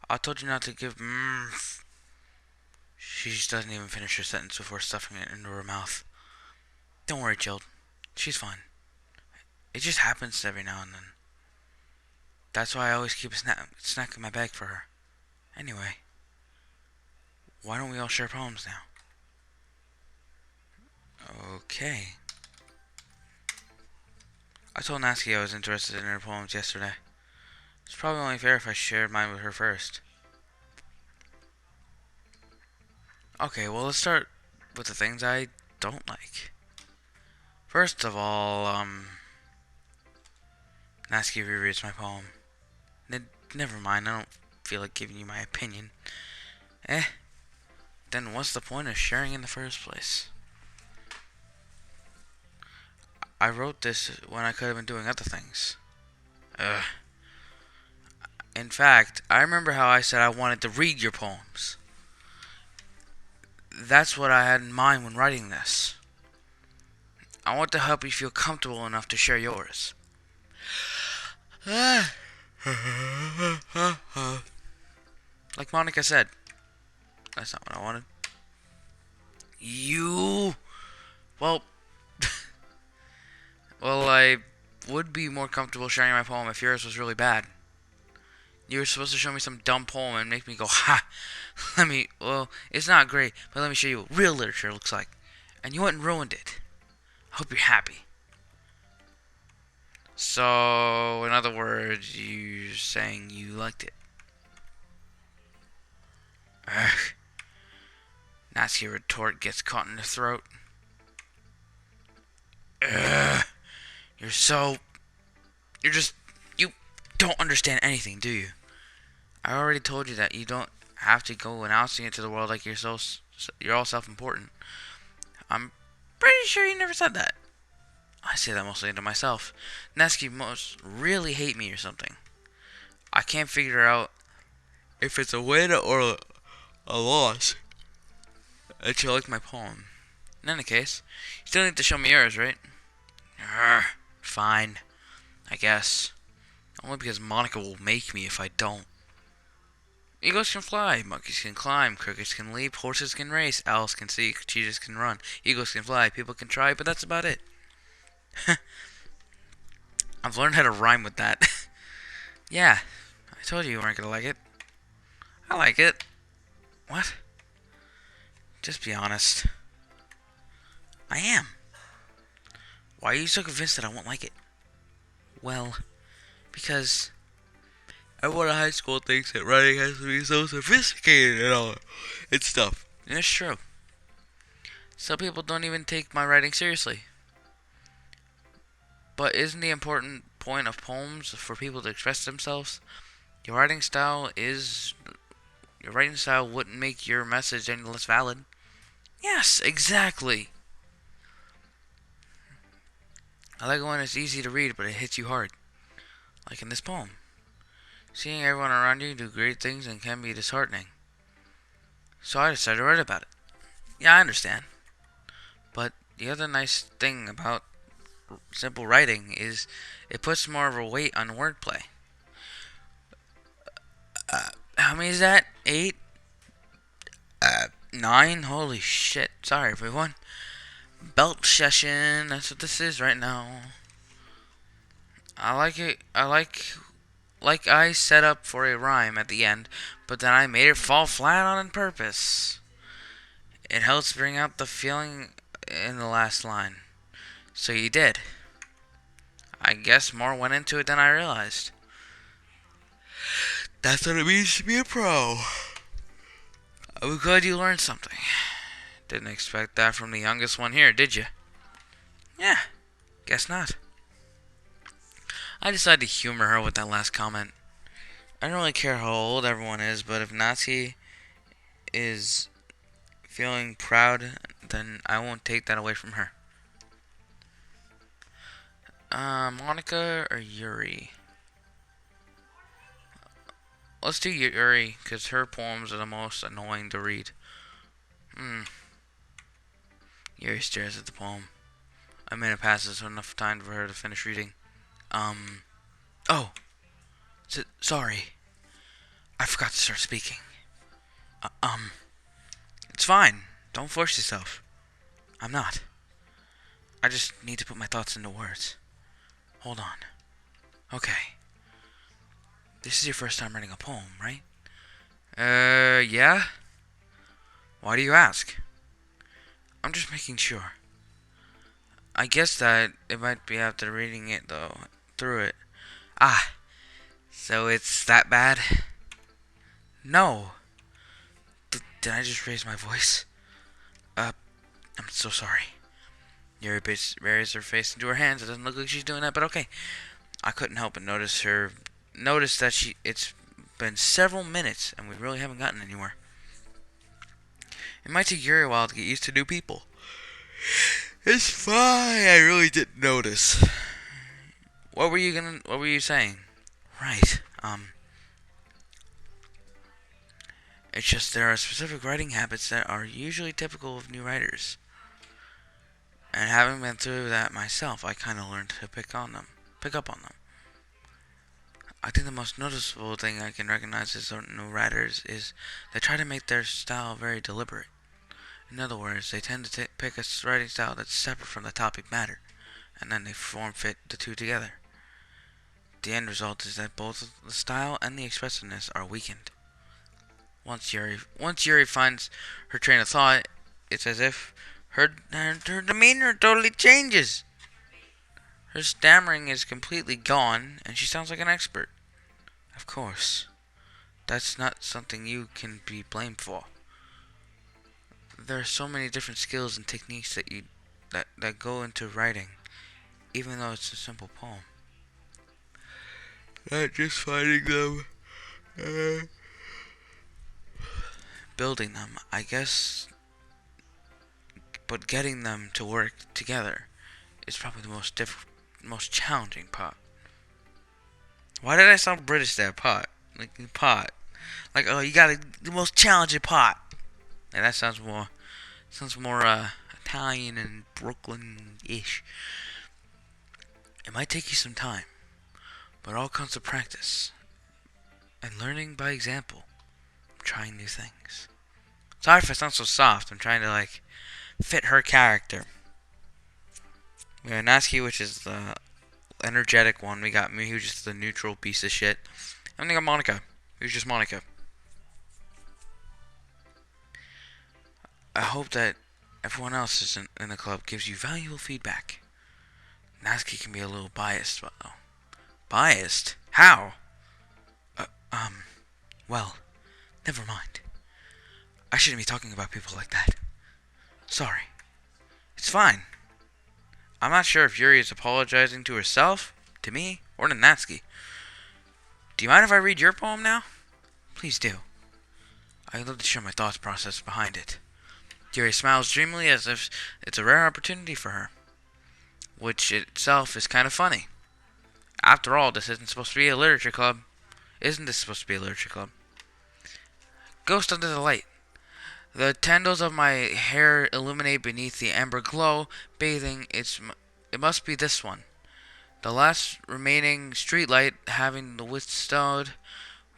I told you not to give... She just doesn't even finish her sentence before stuffing it into her mouth. Don't worry, Jill. She's fine. It just happens every now and then. That's why I always keep a snack in my bag for her. Anyway, why don't we all share poems now? Okay. I told Natsuki I was interested in her poems yesterday. It's probably only fair if I shared mine with her first. Okay, well, let's start with the things I don't like. First of all, Natsuki rereads my poem. Never mind, I don't feel like giving you my opinion. Then what's the point of sharing in the first place? I wrote this when I could have been doing other things. In fact, I remember how I said I wanted to read your poems. That's what I had in mind when writing this. I want to help you feel comfortable enough to share yours. Like Monica said. That's not what I wanted. Well, I would be more comfortable sharing my poem if yours was really bad. You were supposed to show me some dumb poem and make me go, ha! Well, it's not great, but let me show you what real literature looks like. And you went and ruined it. I hope you're happy. So, in other words, you're saying you liked it. Ugh. Natsuki retort gets caught in the throat. Ugh. You don't understand anything, do you? I already told you that you don't have to go announcing it to the world like you're all self-important. I'm pretty sure you never said that. I say that mostly to myself. Natsuki must really hate me or something. I can't figure out if it's a win or a loss. That you like my poem. In any case, you still need to show me yours, right? Fine. I guess. Only because Monica will make me if I don't. Eagles can fly, monkeys can climb, crickets can leap, horses can race, owls can see, cheetahs can run, eagles can fly, people can try, but that's about it. I've learned how to rhyme with that. Yeah, I told you weren't gonna like it. I like it. What? Just be honest. I am. Why are you so convinced that I won't like it? Well, because everyone in high school thinks that writing has to be so sophisticated and all and stuff. And it's true. Some people don't even take my writing seriously. But isn't the important point of poems for people to express themselves? Your writing style wouldn't make your message any less valid. Yes, exactly. I like it when it's easy to read, but it hits you hard. Like in this poem. Seeing everyone around you do great things and can be disheartening. So I decided to write about it. Yeah, I understand. But the other nice thing about simple writing is it puts more of a weight on wordplay. How many is that? 8? 9? Holy shit. Sorry, everyone. Belt session. That's what this is right now. I like it. Like I set up for a rhyme at the end, but then I made it fall flat on purpose. It helps bring out the feeling in the last line. So you did. I guess more went into it than I realized. That's what it means to be a pro. I'm glad you learned something. Didn't expect that from the youngest one here, did you? Yeah, guess not. I decided to humor her with that last comment. I don't really care how old everyone is, but if Nazi is feeling proud, then I won't take that away from her. Monica or Yuri? Let's do Yuri, because her poems are the most annoying to read. Yuri stares at the poem. A minute passes, so enough time for her to finish reading. Oh! Sorry. I forgot to start speaking. It's fine. Don't force yourself. I'm not. I just need to put my thoughts into words. Hold on. Okay. This is your first time writing a poem, right? Yeah? Why do you ask? I'm just making sure. I guess that it might be after reading it, though, through it. Ah, so it's that bad? No. Did I just raise my voice? I'm so sorry. Yuri buries her face into her hands. It doesn't look like she's doing that, but okay. I couldn't help but notice that it's been several minutes and we really haven't gotten anywhere. It might take Yuri a while to get used to new people. It's fine. I really didn't notice. What were you saying? Right. It's just there are specific writing habits that are usually typical of new writers. And having been through that myself, I kind of learned to pick up on them. I think the most noticeable thing I can recognize in certain new writers is they try to make their style very deliberate. In other words, they tend to pick a writing style that's separate from the topic matter, and then they form-fit the two together. The end result is that both the style and the expressiveness are weakened. Once Yuri finds her train of thought, it's as if her demeanor totally changes. Her stammering is completely gone, and she sounds like an expert. Of course, that's not something you can be blamed for. There are so many different skills and techniques that go into writing, even though it's a simple poem. Not just finding them, building them, I guess, but getting them to work together is probably the most challenging part. Why did I sound British there? Pot. Like, pot. Like, oh, you got the most challenging pot. And that sounds more Italian and Brooklyn-ish. It might take you some time, but it all comes to practice and learning by example. trying new things. Sorry if I sound so soft. I'm trying to, like, fit her character. We got Natsuki, which is the energetic one. We got me, who's just the neutral piece of shit. And we got Monica, who's just Monica. I hope that everyone else is in the club gives you valuable feedback. Natsuki can be a little biased, but biased? How? Well, never mind. I shouldn't be talking about people like that. Sorry. It's fine. I'm not sure if Yuri is apologizing to herself, to me, or to Natsuki. Do you mind if I read your poem now? Please do. I'd love to share my thoughts process behind it. Yuri smiles dreamily as if it's a rare opportunity for her, which itself is kind of funny. After all, this isn't supposed to be a literature club. Isn't this supposed to be a literature club? Ghost under the light. The tendrils of my hair illuminate beneath the amber glow, bathing. It must be this one. The last remaining streetlight having withstood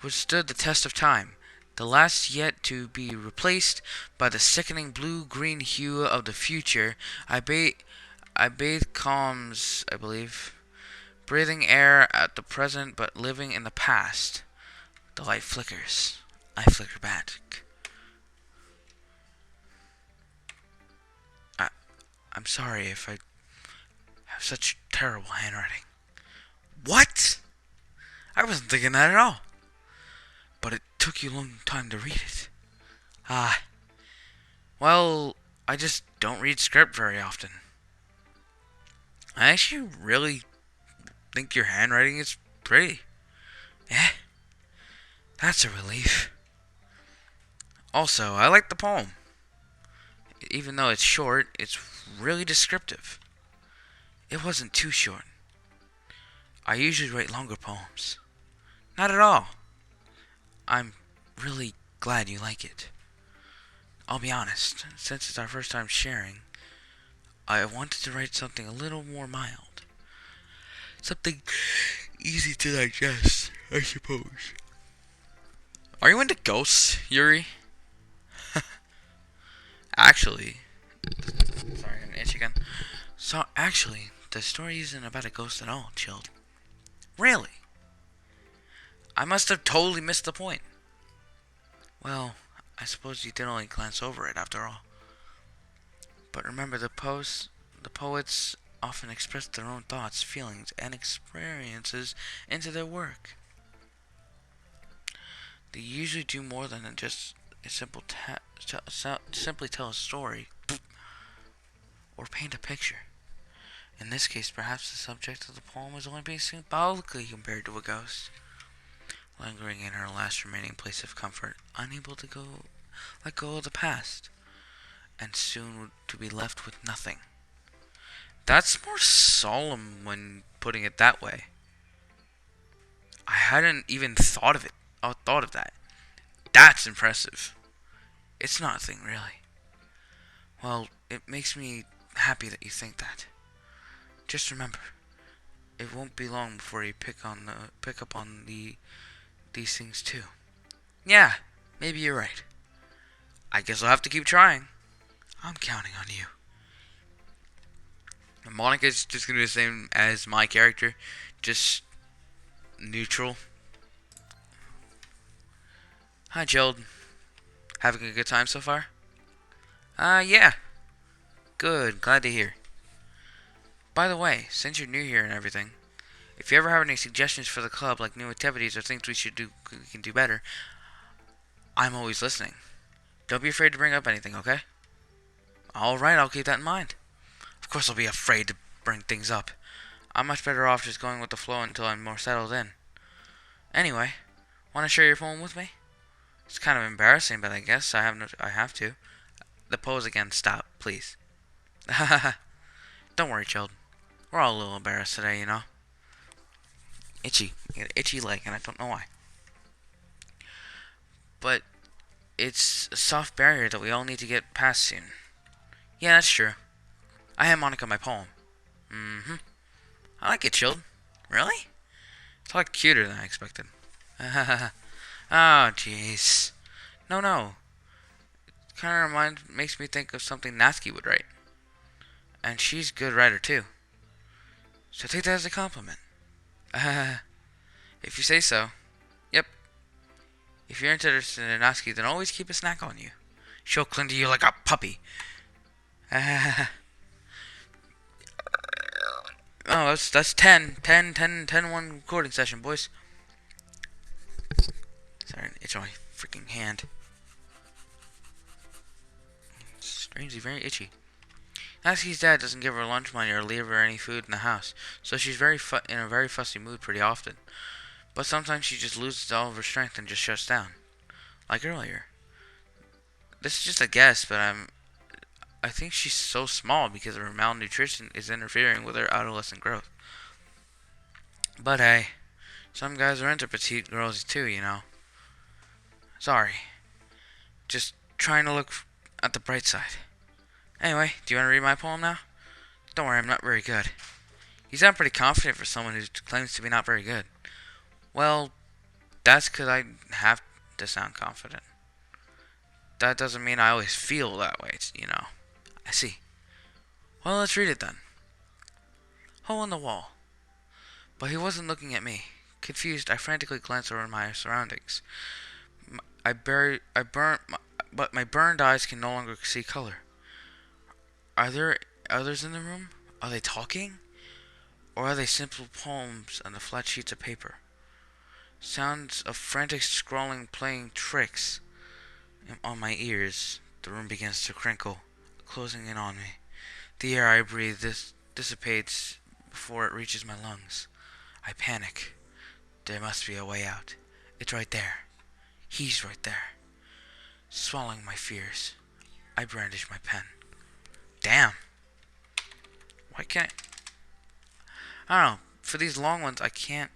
the test of time. The last yet to be replaced by the sickening blue-green hue of the future. I bathe calms, I believe. Breathing air at the present, but living in the past. The light flickers. I flicker back. I'm sorry if I have such terrible handwriting. What? I wasn't thinking that at all. But it took you a long time to read it. Well, I just don't read script very often. I actually really think your handwriting is pretty. Eh, that's a relief. Also, I like the poem. Even though it's short, it's really descriptive. It wasn't too short. I usually write longer poems. Not at all. I'm really glad you like it. I'll be honest, since it's our first time sharing, I wanted to write something a little more mild. Something easy to digest, I suppose. Are you into ghosts, Yuri? Actually, sorry, I'm gonna itch again. So, actually, the story isn't about a ghost at all, Chilled. Really? I must have totally missed the point. Well, I suppose you did only glance over it after all. But remember, the poets often express their own thoughts, feelings, and experiences into their work. They usually do more than just a simply tell a story or paint a picture. In this case, perhaps the subject of the poem is only being symbolically compared to a ghost, lingering in her last remaining place of comfort, unable to let go of the past, and soon to be left with nothing. That's more solemn when putting it that way. I hadn't even thought of that. That's impressive. It's nothing, really. Well, it makes me happy that you think that. Just remember, it won't be long before you pick up on these things too. Yeah, maybe you're right. I guess I'll have to keep trying. I'm counting on you. And Monica's just gonna be the same as my character, just neutral. Hi, Jill. Having a good time so far? Yeah. Good, glad to hear. By the way, since you're new here and everything, if you ever have any suggestions for the club, like new activities or things we can do better, I'm always listening. Don't be afraid to bring up anything, okay? Alright, I'll keep that in mind. Of course I'll be afraid to bring things up. I'm much better off just going with the flow until I'm more settled in. Anyway, want to share your poem with me? It's kind of embarrassing, but I guess I have to. The pose again, stop, please. Don't worry, children. We're all a little embarrassed today, you know. Itchy. I get an itchy leg, and I don't know why. But it's a soft barrier that we all need to get past soon. Yeah, that's true. I hand Monica my poem. Mm-hmm. I like it, chilled. Really? It's a lot cuter than I expected. Oh, jeez. No, no. Kind of makes me think of something Natsuki would write. And she's a good writer too. So take that as a compliment. If you say so. Yep. If you're interested in Natsuki, then always keep a snack on you. She'll cling to you like a puppy. Oh, that's 10. 1 recording session, boys. Sorry, it's on my freaking hand. It's strangely very itchy. Natsuki's dad doesn't give her lunch money or leave her any food in the house, so she's in a very fussy mood pretty often. But sometimes she just loses all of her strength and just shuts down. Like earlier. This is just a guess, but I think she's so small because of her malnutrition is interfering with her adolescent growth. But hey, some guys are into petite girls too, you know. Sorry. Just trying to look at the bright side. Anyway, do you want to read my poem now? Don't worry, I'm not very good. You sound pretty confident for someone who claims to be not very good. Well, that's because I have to sound confident. That doesn't mean I always feel that way, you know. I see. Well, let's read it then. Hole in the wall. But he wasn't looking at me. Confused, I frantically glanced around my surroundings. But my burned eyes can no longer see color. Are there others in the room? Are they talking? Or are they simple poems on the flat sheets of paper? Sounds of frantic scrawling playing tricks on my ears. The room begins to crinkle, closing in on me. The air I breathe dissipates before it reaches my lungs. I panic. There must be a way out. It's right there. He's right there. Swallowing my fears, I brandish my pen. Damn. Why can't I don't know. For these long ones, I can't.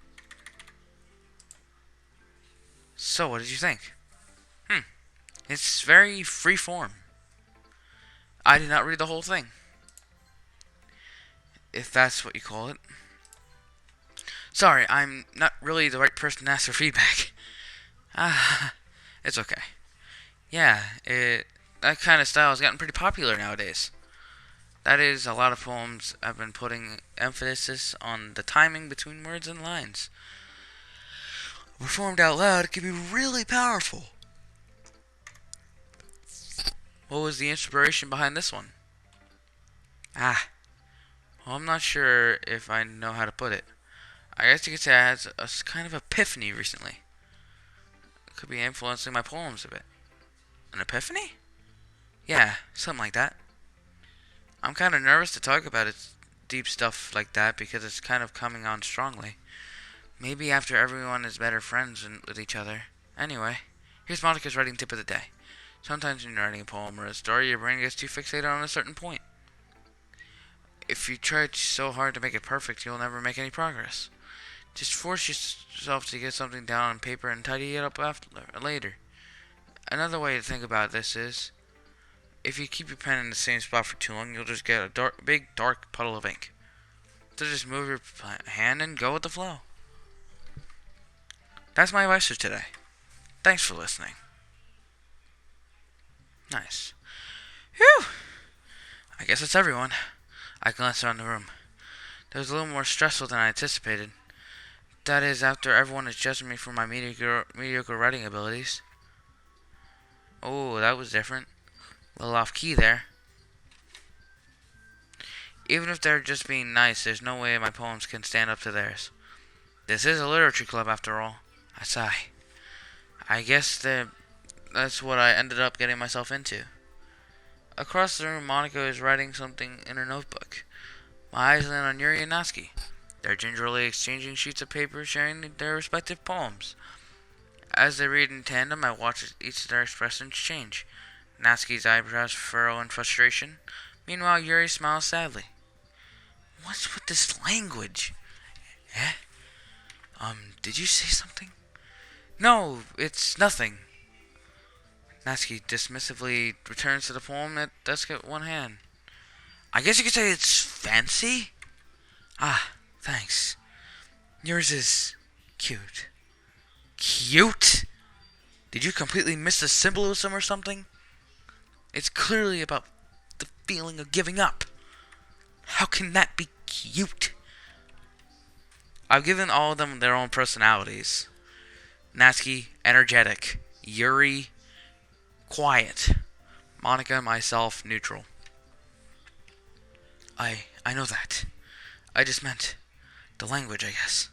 So, what did you think? It's very free form. I did not read the whole thing. If that's what you call it. Sorry, I'm not really the right person to ask for feedback. It's okay. Yeah, that kind of style has gotten pretty popular nowadays. That is, a lot of poems have been putting emphasis on the timing between words and lines. Performed out loud, it can be really powerful. What was the inspiration behind this one? Well, I'm not sure if I know how to put it. I guess you could say I had a kind of epiphany recently. It could be influencing my poems a bit. An epiphany? Yeah, something like that. I'm kind of nervous to talk about it, deep stuff like that because it's kind of coming on strongly. Maybe after everyone is better friends with each other. Anyway, here's Monica's writing tip of the day. Sometimes when you're writing a poem or a story, your brain gets too fixated on a certain point. If you try so hard to make it perfect, you'll never make any progress. Just force yourself to get something down on paper and tidy it up later. Another way to think about this is, if you keep your pen in the same spot for too long, you'll just get a big dark puddle of ink. So just move your hand and go with the flow. That's my advice for today. Thanks for listening. Nice. Whew! I guess that's everyone. I glanced around the room. It was a little more stressful than I anticipated. That is, after everyone is judging me for my mediocre writing abilities. Oh, that was different. A little off key there. Even if they're just being nice, there's no way my poems can stand up to theirs. This is a literature club after all. I sigh. I guess that's what I ended up getting myself into. Across the room, Monica is writing something in her notebook. My eyes land on Yuri and Natsuki. They're gingerly exchanging sheets of paper, sharing their respective poems. As they read in tandem, I watch each of their expressions change. Natsuki's eyebrows furrow in frustration. Meanwhile, Yuri smiles sadly. What's with this language? Eh? Did you say something? No, it's nothing. Natsuki dismissively returns to the poem at desk at one hand. I guess you could say it's fancy? Thanks. Yours is cute. Cute? Did you completely miss the symbolism or something? It's clearly about the feeling of giving up. How can that be cute? I've given all of them their own personalities. Natsuki, energetic. Yuri, quiet. Monica and myself, neutral. I know that. I just meant the language, I guess.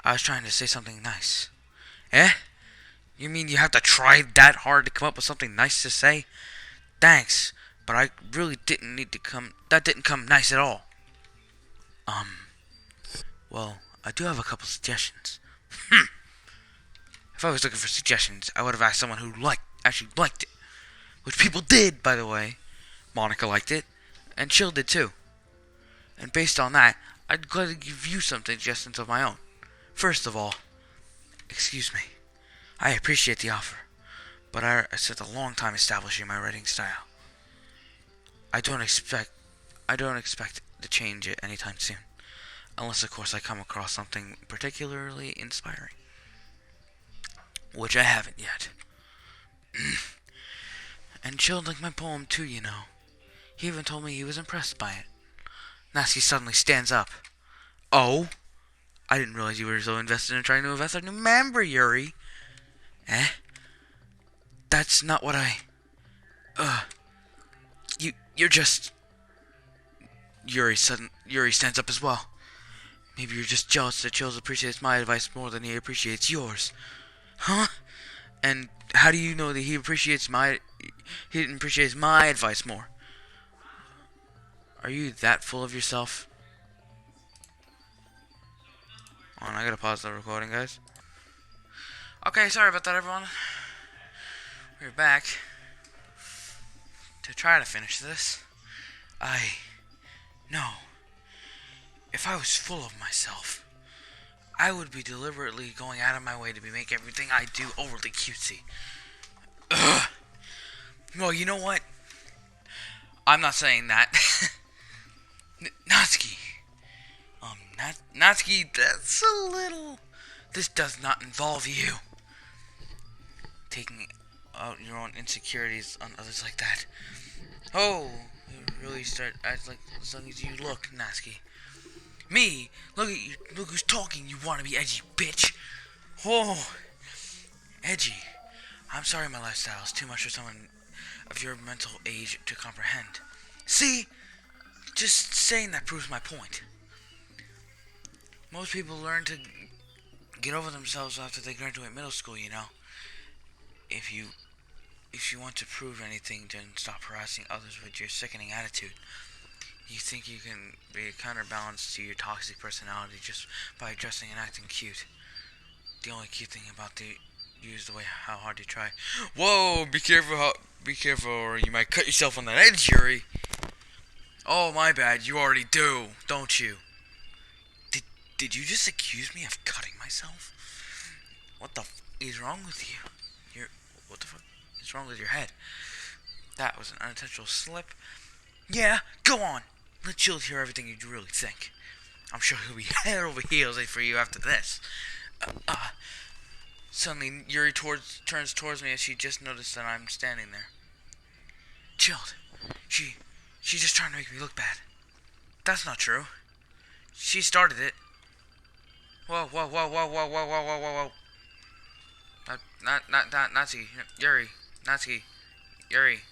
I was trying to say something nice. Eh? You mean you have to try that hard to come up with something nice to say? Thanks, but I really didn't need to come. That didn't come nice at all. Well, I do have a couple suggestions. If I was looking for suggestions, I would have asked someone who actually liked it. Which people did, by the way. Monica liked it, and Chill did too. And based on that, I'd gladly give you some suggestions of my own. First of all, excuse me. I appreciate the offer, but I spent a long time establishing my writing style. I don't expect to change it anytime soon. Unless, of course, I come across something particularly inspiring. Which I haven't yet. And Chill liked my poem too, you know. He even told me he was impressed by it. Natsuki suddenly stands up. Oh? I didn't realize you were so invested in trying to invest a new member, Yuri. Eh? That's not what I... You're just... Yuri stands up as well. Maybe you're just jealous that Chills appreciates my advice more than he appreciates yours. Huh? And how do you know that he appreciates my advice more? Are you that full of yourself? Hold on, I gotta pause the recording, guys. Okay, sorry about that, everyone. We're back to try to finish this. No. If I was full of myself, I would be deliberately going out of my way to make everything I do overly cutesy. Ugh. Well, you know what? I'm not saying that. Natsuki. Natsuki, that's a little... This does not involve you. Taking out your own insecurities on others like that. Oh, you really start acting like as long as you look, Natsuki. Me? Look at you. Look who's talking. You want to be edgy, bitch. Oh, edgy. I'm sorry my lifestyle is too much for someone of your mental age to comprehend. See? Just saying that proves my point. Most people learn to get over themselves after they graduate middle school, you know. If you want to prove anything, then stop harassing others with your sickening attitude. You think you can be a counterbalance to your toxic personality just by dressing and acting cute. The only cute thing about you is the way how hard you try. Whoa! Be careful, or you might cut yourself on that edge, Yuri. Oh, my bad. You already do, don't you? Did you just accuse me of cutting myself? What the is wrong with you? What the fuck is wrong with your head? That was an unintentional slip. Yeah, go on. Let Chill hear everything you really think. I'm sure he'll be head over heels for you after this. Suddenly, Yuri turns towards me as she just noticed that I'm standing there. Chilled. She's just trying to make me look bad. That's not true. She started it. Whoa. Not Natsuki. Yuri. Natsuki. Yuri.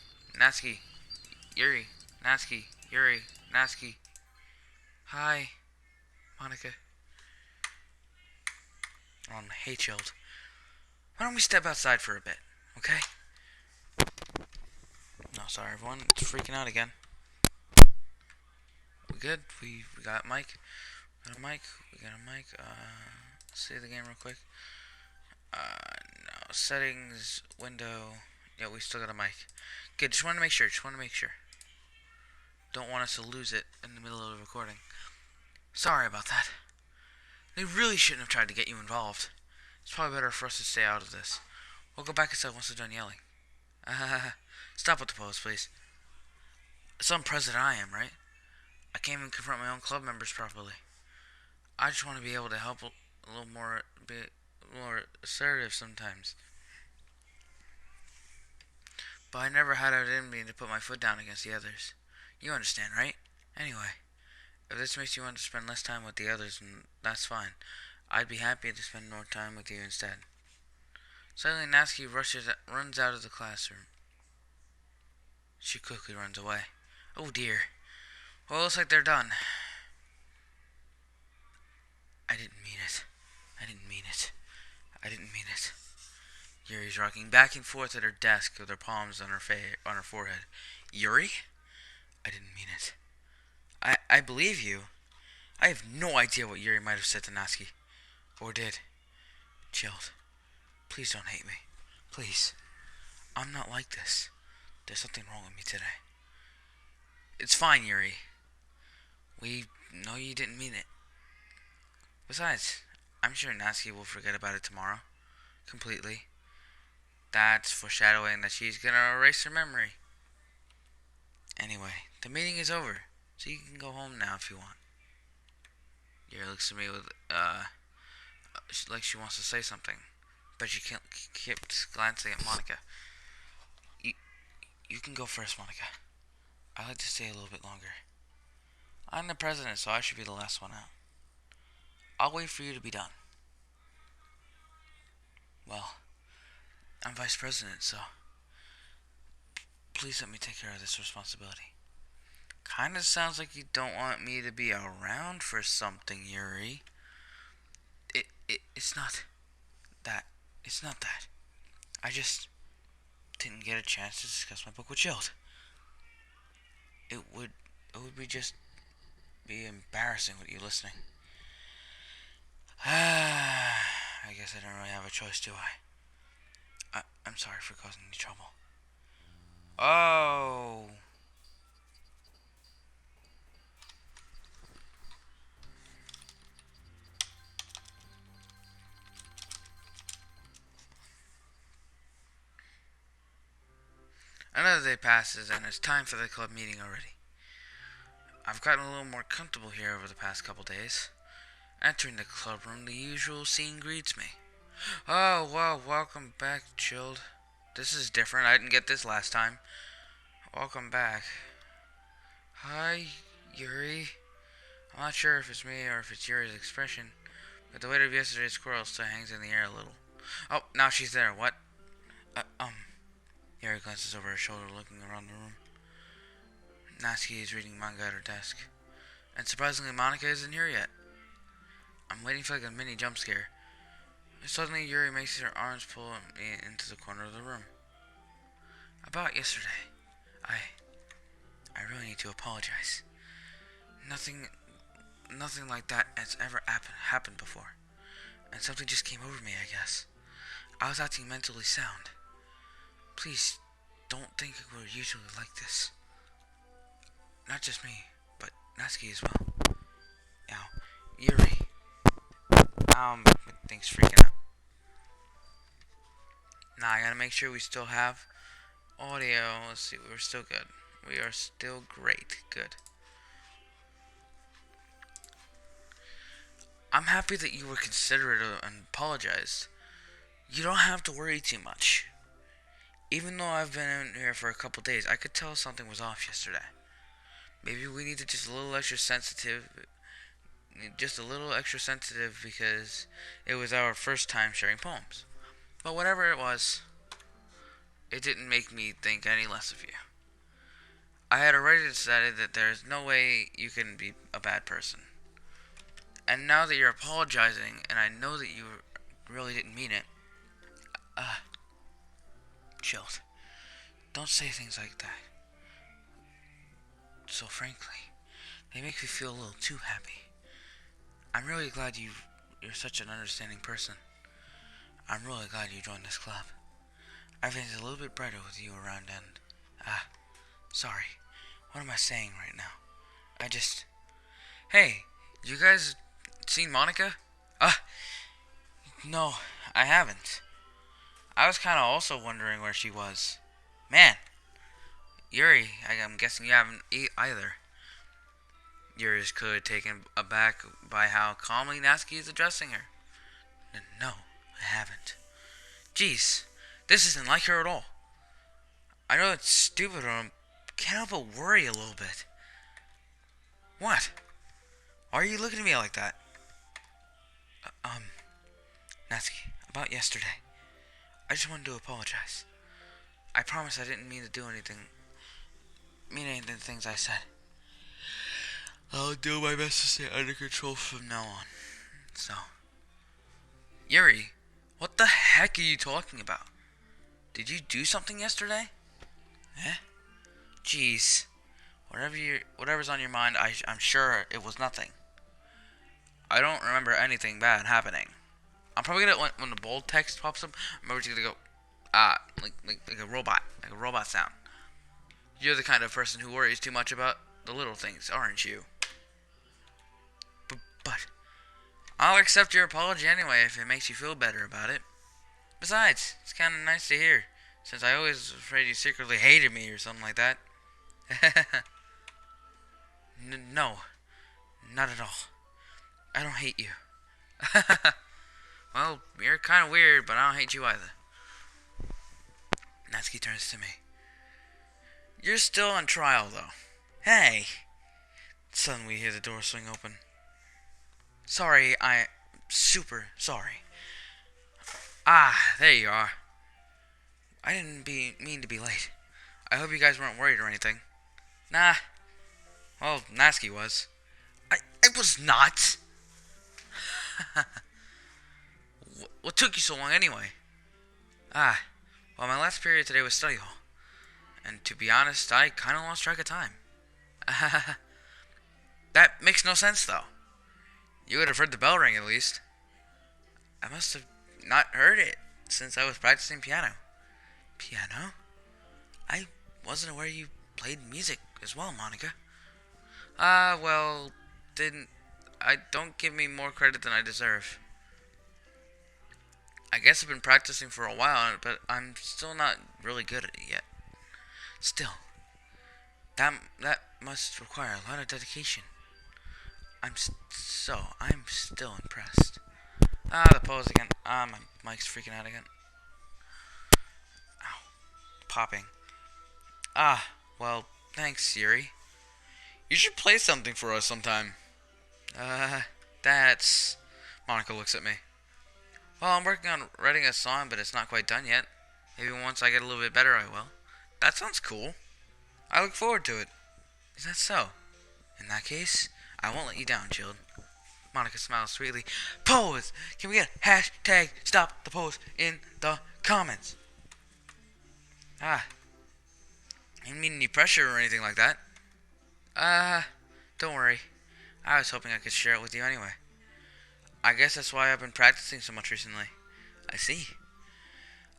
Natsuki. Yuri. Natsuki. Yuri. Natsuki. Hi, Monica. Hey, Chilled. Why don't we step outside for a bit, okay? No, sorry, everyone. It's freaking out again. We good? We got a mic. We got a mic. Save the game real quick. No. Settings, window. Yeah, we still got a mic. Good, just want to make sure. Don't want us to lose it in the middle of the recording. Sorry about that. They really shouldn't have tried to get you involved. It's probably better for us to stay out of this. We'll go back inside once they're done yelling. Stop with the pose, please. Some president I am, right? I can't even confront my own club members properly. I just want to be able to help a little more, be more assertive sometimes. but I never had it in me to put my foot down against the others. You understand, right? Anyway, if this makes you want to spend less time with the others, then that's fine. I'd be happy to spend more time with you instead. Suddenly, Natsuki runs out of the classroom. She quickly runs away. Oh dear. Well, it looks like they're done. I didn't mean it. I didn't mean it. I didn't mean it. Yuri's rocking back and forth at her desk with her palms on her forehead. Yuri? I didn't mean it. I believe you. I have no idea what Yuri might have said to Natsuki. Or did. Chilled. Please don't hate me. Please. I'm not like this. There's something wrong with me today. It's fine, Yuri. We know you didn't mean it. Besides, I'm sure Natsuki will forget about it tomorrow. Completely. That's foreshadowing that she's gonna erase her memory. Anyway, the meeting is over, so you can go home now if you want. Yuri looks at me with, like she wants to say something, but she keeps glancing at Monica. You can go first, Monica. I'd like to stay a little bit longer. I'm the president, so I should be the last one out. I'll wait for you to be done. Well, I'm vice president, so please let me take care of this responsibility. Kinda sounds like you don't want me to be around for something, Yuri. It's not that. It's not that. I just didn't get a chance to discuss my book with Jill. It would be embarrassing with you listening. I guess I don't really have a choice, do I? I'm sorry for causing you trouble. Oh. Another day passes and it's time for the club meeting already. I've gotten a little more comfortable here over the past couple days. Entering the club room, the usual scene greets me. Oh, well, welcome back, Chilled. This is different. I didn't get this last time. Welcome back. Hi, Yuri. I'm not sure if it's me or if it's Yuri's expression, but the weight of yesterday's squirrel still hangs in the air a little. Oh, now she's there. What? Yuri glances over her shoulder, looking around the room. Natsuki is reading manga at her desk. And surprisingly, Monica isn't here yet. I'm waiting for like a mini jump scare. Suddenly, Yuri makes her arms pull me into the corner of the room. About yesterday, I really need to apologize. Nothing like that has ever happened before. And something just came over me, I guess. I was acting mentally sound. Please, don't think we're usually like this. Not just me, but Natsuki as well. Now, Yuri. Things freaking out. Now I gotta make sure we still have audio. Let's see, we're still good. We are still great. Good. I'm happy that you were considerate and apologized. You don't have to worry too much. Even though I've been in here for a couple days, I could tell something was off yesterday. Maybe we needed just a little extra sensitive. Because it was our first time sharing poems. But whatever it was, it didn't make me think any less of you. I had already decided that there's no way you can be a bad person. And now that you're apologizing, and I know that you really didn't mean it, Chilled. Don't say things like that. So frankly, they make me feel a little too happy. I'm really glad you're such an understanding person. I'm really glad you joined this club. Everything's a little bit brighter with you around and... sorry. What am I saying right now? Hey, you guys seen Monica? No, I haven't. I was kind of also wondering where she was. Man, Yuri, I'm guessing you haven't either. Yuri is clearly taken aback by how calmly Natsuki is addressing her. No, I haven't. Jeez, this isn't like her at all. I know it's stupid, but I can't help but worry a little bit. What? Why are you looking at me like that? Uh, um, Natsuki, about yesterday. I just wanted to apologize. I promise I didn't mean to do anything. Mean any of the things I said. I'll do my best to stay under control from now on. So, Yuri, what the heck are you talking about? Did you do something yesterday? Eh? Jeez. Whatever's on your mind, I'm sure it was nothing. I don't remember anything bad happening. I'm probably gonna when the bold text pops up, I'm probably gonna go like a robot sound. You're the kind of person who worries too much about the little things, aren't you? But I'll accept your apology anyway if it makes you feel better about it. Besides, it's kind of nice to hear, since I always was afraid you secretly hated me or something like that. No, not at all. I don't hate you. Well, you're kind of weird, but I don't hate you either. Natsuki turns to me. You're still on trial, though. Hey! Suddenly we hear the door swing open. Sorry, I'm super sorry. Ah, there you are. I didn't mean to be late. I hope you guys weren't worried or anything. Nah. Well, Natsuki was. I was not! What took you so long anyway? Ah, well, my last period today was study hall. And to be honest, I kind of lost track of time. That makes no sense, though. You would have heard the bell ring, at least. I must have not heard it, since I was practicing piano. Piano? I wasn't aware you played music as well, Monica. Well, don't give me more credit than I deserve. I guess I've been practicing for a while, but I'm still not really good at it yet. Still, that must require a lot of dedication. I'm still impressed. Ah, the pose again. Ah, my mic's freaking out again. Ow. Popping. Ah, well, thanks, Yuri. You should play something for us sometime. That's... Monica looks at me. Well, I'm working on writing a song, but it's not quite done yet. Maybe once I get a little bit better, I will. That sounds cool. I look forward to it. Is that so? In that case, I won't let you down, Chilled. Monica smiles sweetly. Pose! Can we get hashtag stop the pose in the comments? Ah. I didn't mean any pressure or anything like that. Don't worry. I was hoping I could share it with you anyway. I guess that's why I've been practicing so much recently. I see.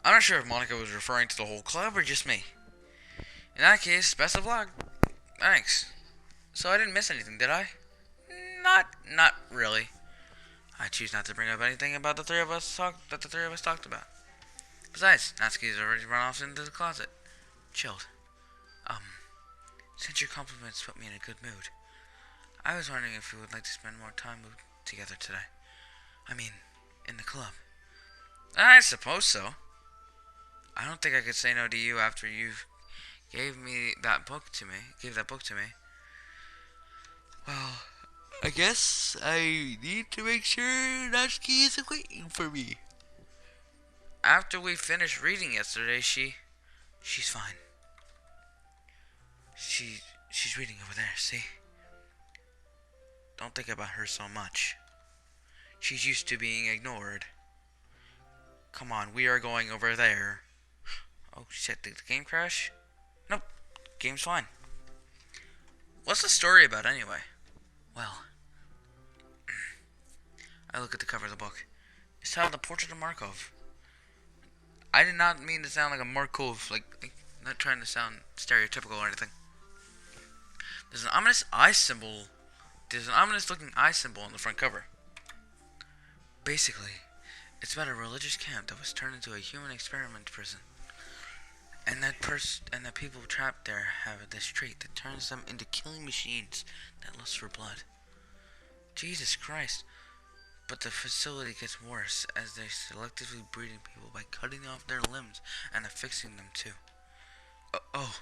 I'm not sure if Monica was referring to the whole club or just me. In that case, best of luck. Thanks. So I didn't miss anything, did I? Not really. I choose not to bring up anything about the three of us talked about. Besides, Natsuki's already run off into the closet. Chilled. Since your compliments put me in a good mood, I was wondering if you would like to spend more time together today. I mean, in the club. I suppose so. I don't think I could say no to you after you gave that book to me. Well, I guess I need to make sure Natsuki isn't waiting for me. After we finished reading yesterday, she's fine. She's reading over there, see? Don't think about her so much. She's used to being ignored. Come on, we are going over there. Oh shit, did the game crash? Nope, game's fine. What's the story about anyway? Well, I look at the cover of the book. It's titled The Portrait of Markov. I did not mean to sound like a Markov, like not trying to sound stereotypical or anything. There's an ominous looking eye symbol on the front cover. Basically, it's about a religious camp that was turned into a human experiment prison. And that people trapped there have this trait that turns them into killing machines that lust for blood. Jesus Christ. But the facility gets worse as they're selectively breeding people by cutting off their limbs and affixing them too. Oh,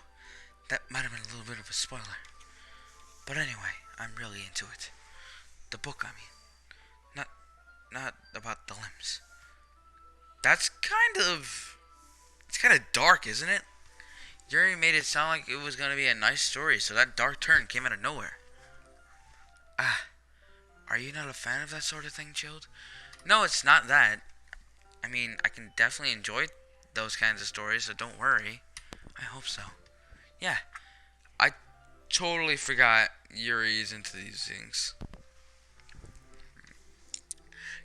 that might have been a little bit of a spoiler. But anyway, I'm really into it. The book, I mean. Not, not about the limbs. That's it's kind of dark, isn't it? Yuri made it sound like it was going to be a nice story, so that dark turn came out of nowhere. Ah, are you not a fan of that sort of thing, Chilled? No, it's not that. I mean, I can definitely enjoy those kinds of stories, so don't worry. I hope so. Yeah, I totally forgot Yuri's into these things.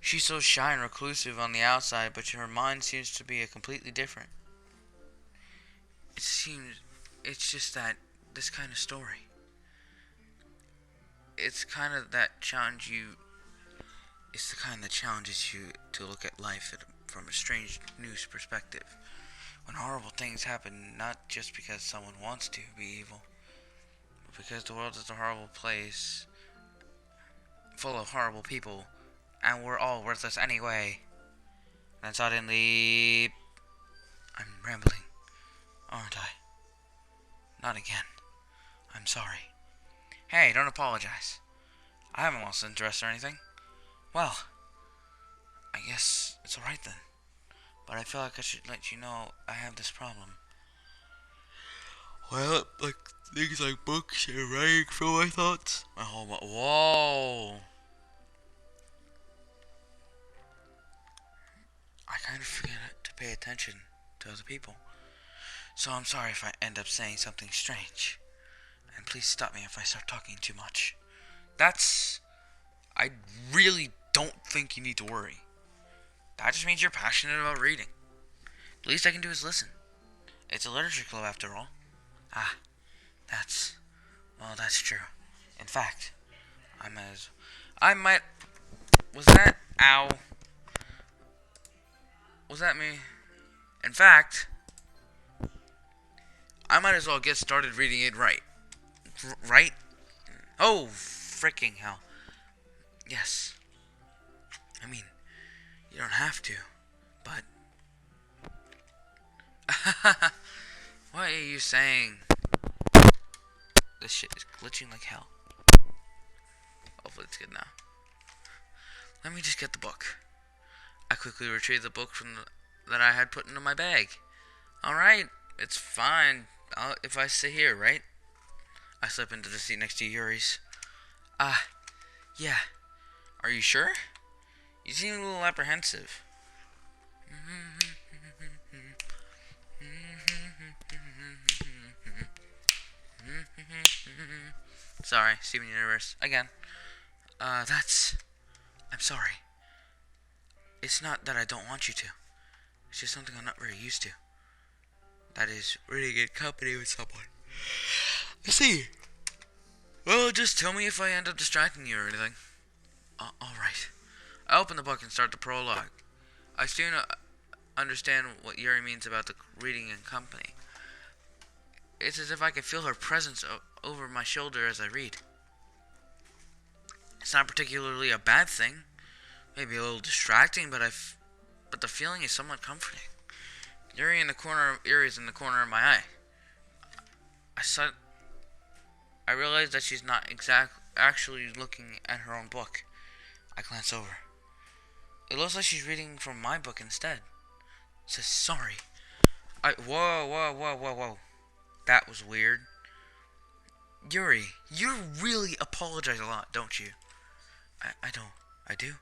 She's so shy and reclusive on the outside, but her mind seems to be a completely different. It seems, it's just that this kind of story. It's kind of that challenge you. It's the kind that challenges you to look at life from a strange new perspective. When horrible things happen, not just because someone wants to be evil, but because the world is a horrible place, full of horrible people, and we're all worthless anyway. And suddenly, I'm rambling, aren't I? Not again. I'm sorry. Hey, don't apologize. I haven't lost interest or anything. Well, I guess it's alright then. But I feel like I should let you know I have this problem. Well, like things like books and writing for my thoughts. Whoa! I kind of forget to pay attention to other people. So I'm sorry if I end up saying something strange. And please stop me if I start talking too much. I really don't think you need to worry. That just means you're passionate about reading. The least I can do is listen. It's a literature club after all. Ah, that's true. In fact, I might, was that, ow, was that me? In fact, I might as well get started reading it right. Right? Oh, freaking hell. Yes. I mean, you don't have to, but... What are you saying? This shit is glitching like hell. Hopefully it's good now. Let me just get the book. I quickly retrieved the book that I had put into my bag. Alright, it's fine if I sit here, right? I slip into the seat next to Yuri's. Yeah. Are you sure? You seem a little apprehensive. Sorry, Steven Universe. Again. I'm sorry. It's not that I don't want you to. It's just something I'm not very used to. That is, reading in company with someone. I see. Well, just tell me if I end up distracting you or anything. Alright. I open the book and start the prologue. I soon understand what Yuri means about the reading in company. It's as if I could feel her presence over my shoulder as I read. It's not particularly a bad thing. Maybe a little distracting, but the feeling is somewhat comforting. Yuri's in the corner of my eye. I realize that she's not actually looking at her own book. I glance over. It looks like she's reading from my book instead. It says sorry. Whoa. That was weird. Yuri, you really apologize a lot, don't you? I don't. I do?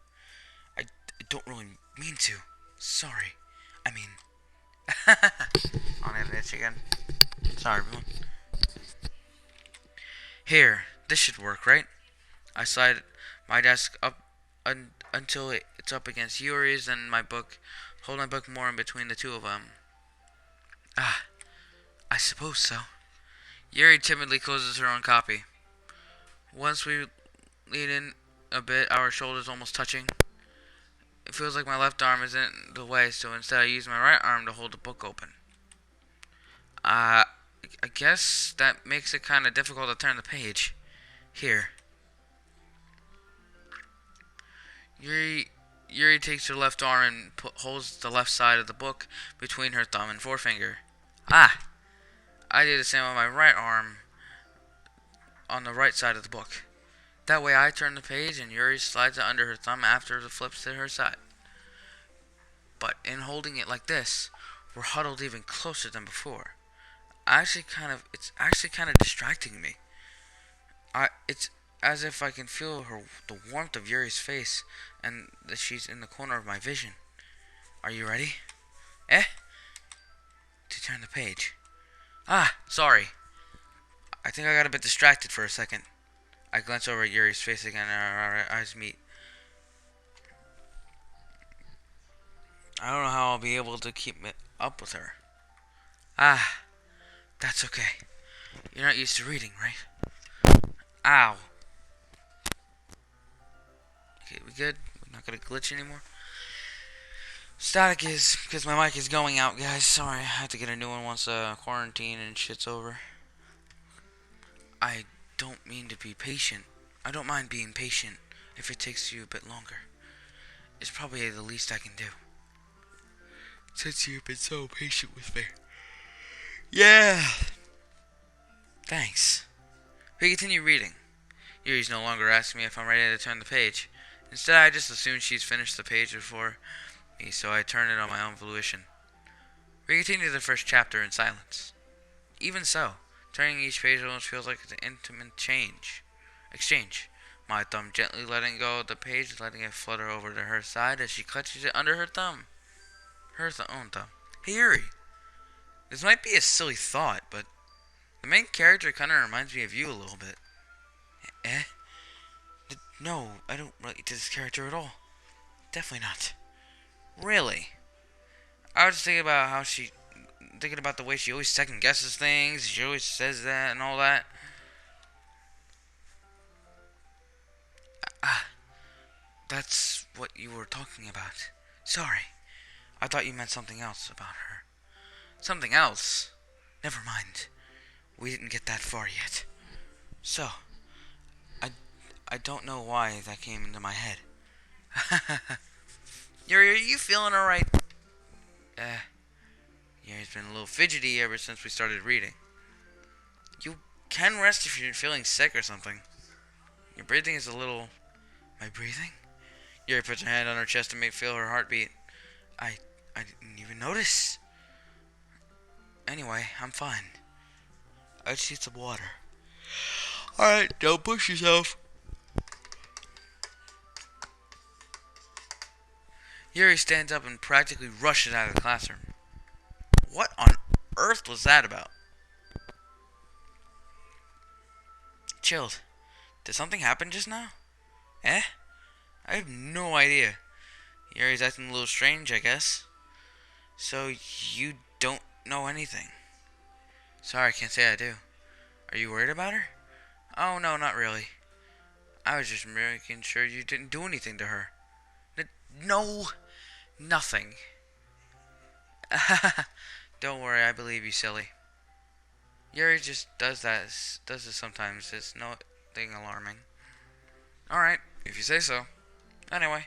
I don't really mean to. Sorry. I mean... I'll have this again. Sorry, everyone. Here, this should work, right? I slide my desk up until it's up against Yuri's and my book. Hold my book more in between the two of them. I suppose so. Yuri timidly closes her own copy. Once we lean in a bit, our shoulders almost touching. It feels like my left arm is in the way, so instead I use my right arm to hold the book open. I guess that makes it kind of difficult to turn the page. Here. Yuri takes her left arm and holds the left side of the book between her thumb and forefinger. I do the same on my right arm on the right side of the book. That way I turn the page and Yuri slides it under her thumb after it flips to her side. But in holding it like this, we're huddled even closer than before. It's actually kind of distracting me. It's as if I can feel the warmth of Yuri's face and that she's in the corner of my vision. Are you ready? Eh? To turn the page. Ah, sorry. I think I got a bit distracted for a second. I glance over at Yuri's face again and our eyes meet. I don't know how I'll be able to keep it up with her. Ah, that's okay. You're not used to reading, right? Ow. Okay, we good? We're not gonna glitch anymore? Static is because my mic is going out, guys. Sorry, I have to get a new one once quarantine and shit's over. I don't mean to be patient. I don't mind being patient if it takes you a bit longer. It's probably the least I can do. Since you've been so patient with me. Yeah. Thanks. We continue reading. Yuri's no longer asking me if I'm ready to turn the page. Instead, I just assume she's finished the page before me, so I turn it on my own volition. We continue the first chapter in silence. Even so, turning each page almost feels like an intimate exchange. My thumb gently letting go of the page, letting it flutter over to her side as she clutches it under her thumb. Her own thumb. Hey Yuri, this might be a silly thought, but the main character kind of reminds me of you a little bit. Eh? No, I don't relate to this character at all. Definitely not. Really? I was thinking about the way she always second guesses things. She always says that and all that. Ah, that's what you were talking about. Sorry. I thought you meant something else about her. Something else? Never mind. We didn't get that far yet. So, I don't know why that came into my head. Yuri, are you feeling alright? Yuri's been a little fidgety ever since we started reading. You can rest if you're feeling sick or something. Your breathing is a little... My breathing? Yuri puts her hand on her chest to feel her heartbeat. I didn't even notice. Anyway, I'm fine. I just need some water. Alright, don't push yourself. Yuri stands up and practically rushes out of the classroom. What on earth was that about? Chilled. Did something happen just now? Eh? I have no idea. Yuri's acting a little strange, I guess. So, you don't know anything? Sorry, I can't say I do. Are you worried about her? Oh, no, not really. I was just making sure you didn't do anything to her. No, nothing. Don't worry, I believe you, silly. Yuri just does this sometimes. It's nothing alarming. Alright, if you say so. Anyway,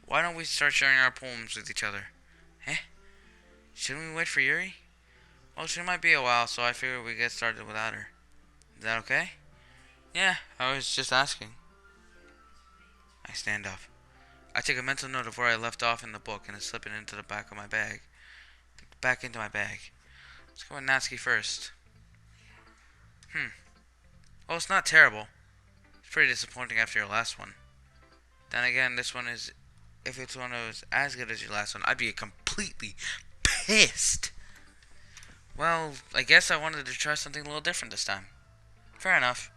why don't we start sharing our poems with each other? Eh? Shouldn't we wait for Yuri? Well, she might be a while, so I figured we'd get started without her. Is that okay? Yeah, I was just asking. I stand up. I take a mental note of where I left off in the book and I slip it into the back of my bag. Back into my bag. Let's go with Natsuki first. Well, it's not terrible. It's pretty disappointing after your last one. Then again, this one is... If it's one that was as good as your last one, I'd be completely pissed. Well, I guess I wanted to try something a little different this time. Fair enough.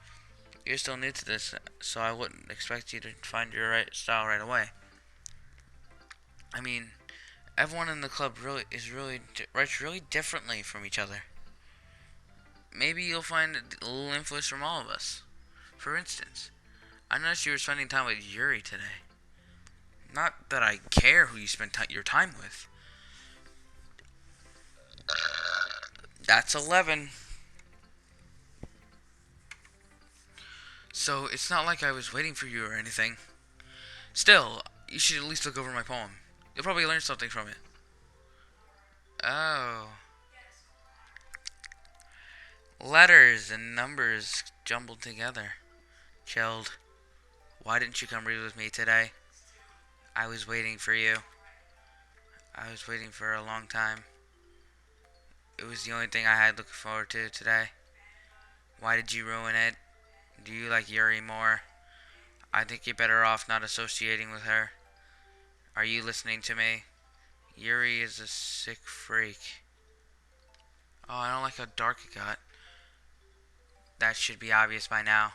You're still new to this, so I wouldn't expect you to find your right style right away. I mean, everyone in the club writes really differently from each other. Maybe you'll find a little influence from all of us. For instance, I noticed you were spending time with Yuri today. Not that I care who you spend your time with. That's 11. So, it's not like I was waiting for you or anything. Still, you should at least look over my poem. You'll probably learn something from it. Oh. Letters and numbers jumbled together. Chilled. Why didn't you come read with me today? I was waiting for you. I was waiting for a long time. It was the only thing I had looking forward to today. Why did you ruin it? Do you like Yuri more? I think you're better off not associating with her. Are you listening to me? Yuri is a sick freak. Oh, I don't like how dark it got. That should be obvious by now.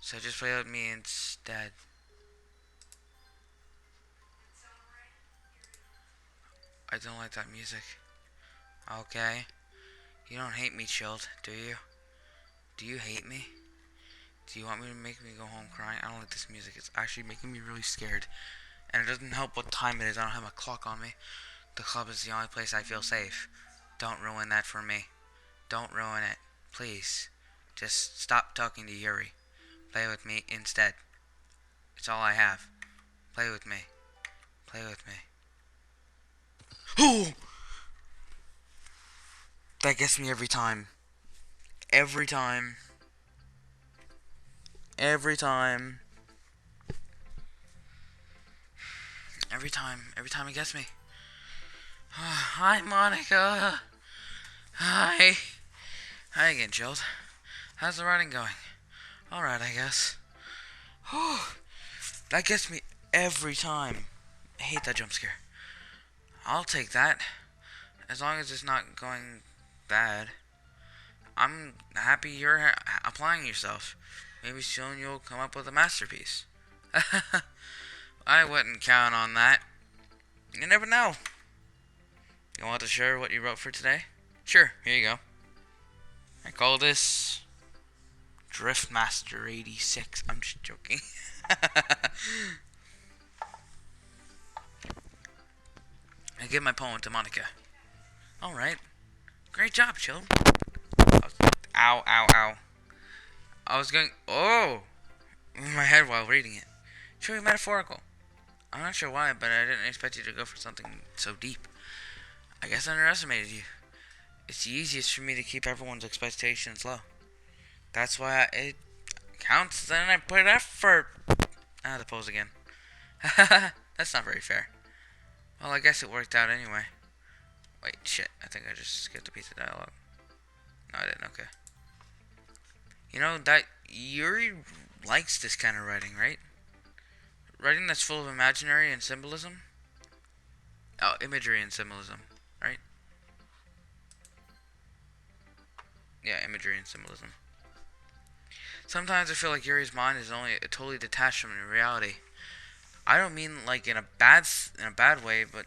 So just play with me instead. I don't like that music. Okay. You don't hate me, Chilled, do you? Do you hate me? Do you want me to make me go home crying? I don't like this music. It's actually making me really scared. And it doesn't help what time it is. I don't have a clock on me. The club is the only place I feel safe. Don't ruin that for me. Don't ruin it. Please. Just stop talking to Yuri. Play with me instead. It's all I have. Play with me. Play with me. Oh! That gets me every time. Every time. Every time. Every time. Every time it gets me. Hi, Monica. Hi. Hi again, Chilled. How's the writing going? Alright, I guess. That gets me every time. I hate that jump scare. I'll take that. As long as it's not going bad. I'm happy you're applying yourself. Maybe soon you'll come up with a masterpiece. I wouldn't count on that. You never know. You want to share what you wrote for today? Sure, here you go. I call this Driftmaster 86. I'm just joking. I give my poem to Monica. Alright. Great job, Chill. Ow, ow, ow. I was going, oh, in my head while reading it. Truly metaphorical. I'm not sure why, but I didn't expect you to go for something so deep. I guess I underestimated you. It's the easiest for me to keep everyone's expectations low. That's why it counts, then I put effort. The pose again. That's not very fair. Well, I guess it worked out anyway. Wait, shit. I think I just skipped a piece of dialogue. No, I didn't. Okay. You know, that Yuri likes this kind of writing, right? Writing that's full of imaginary and symbolism. Oh, imagery and symbolism, right? Yeah, imagery and symbolism. Sometimes I feel like Yuri's mind is only totally detached from reality. I don't mean like in a bad way, but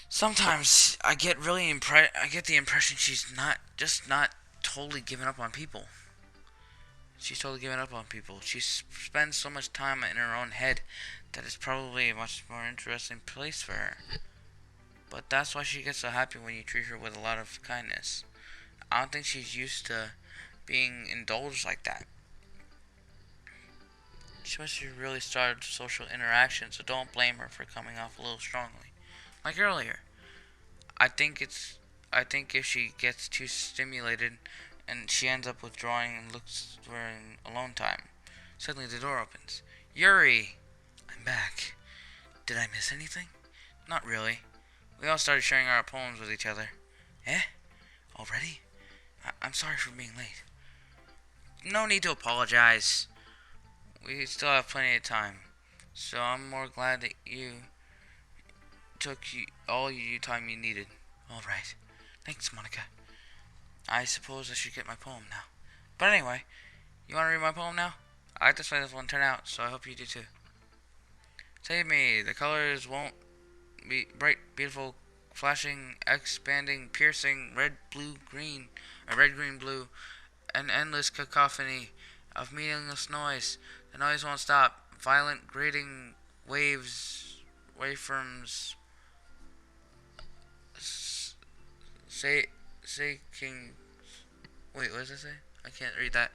sometimes I get the impression she's not totally giving up on people. She's totally giving up on people. She spends so much time in her own head that it's probably a much more interesting place for her. But that's why she gets so happy when you treat her with a lot of kindness. I don't think she's used to being indulged like that. She must have really started social interaction, so don't blame her for coming off a little strongly. Like earlier. I think if she gets too stimulated and she ends up withdrawing and looks for an alone time. Suddenly the door opens. Yuri! I'm back. Did I miss anything? Not really. We all started sharing our poems with each other. Eh? Already? I'm sorry for being late. No need to apologize. We still have plenty of time. So I'm more glad that you took all your time you needed. Alright. Thanks, Monica. I suppose I should get my poem now. But anyway, you want to read my poem now? I like this way this one turned out, so I hope you do too. Save me. The colors won't be bright, beautiful, flashing, expanding, piercing, red, blue, green, or red, green, blue, an endless cacophony of meaningless noise. The noise won't stop. Violent, grating waves, waveforms, say king. Wait, what does it say? I can't read that.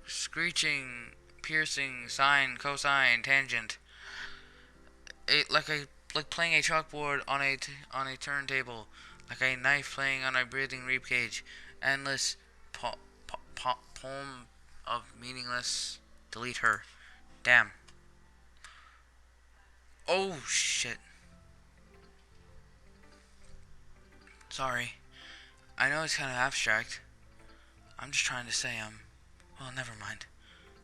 Screeching, piercing, sine, cosine, tangent. Like playing a chalkboard on a turntable, like a knife playing on a breathing rib cage. Endless poem of meaningless. Delete her. Damn. Oh shit. Sorry. I know it's kind of abstract. I'm just trying to say, well, never mind.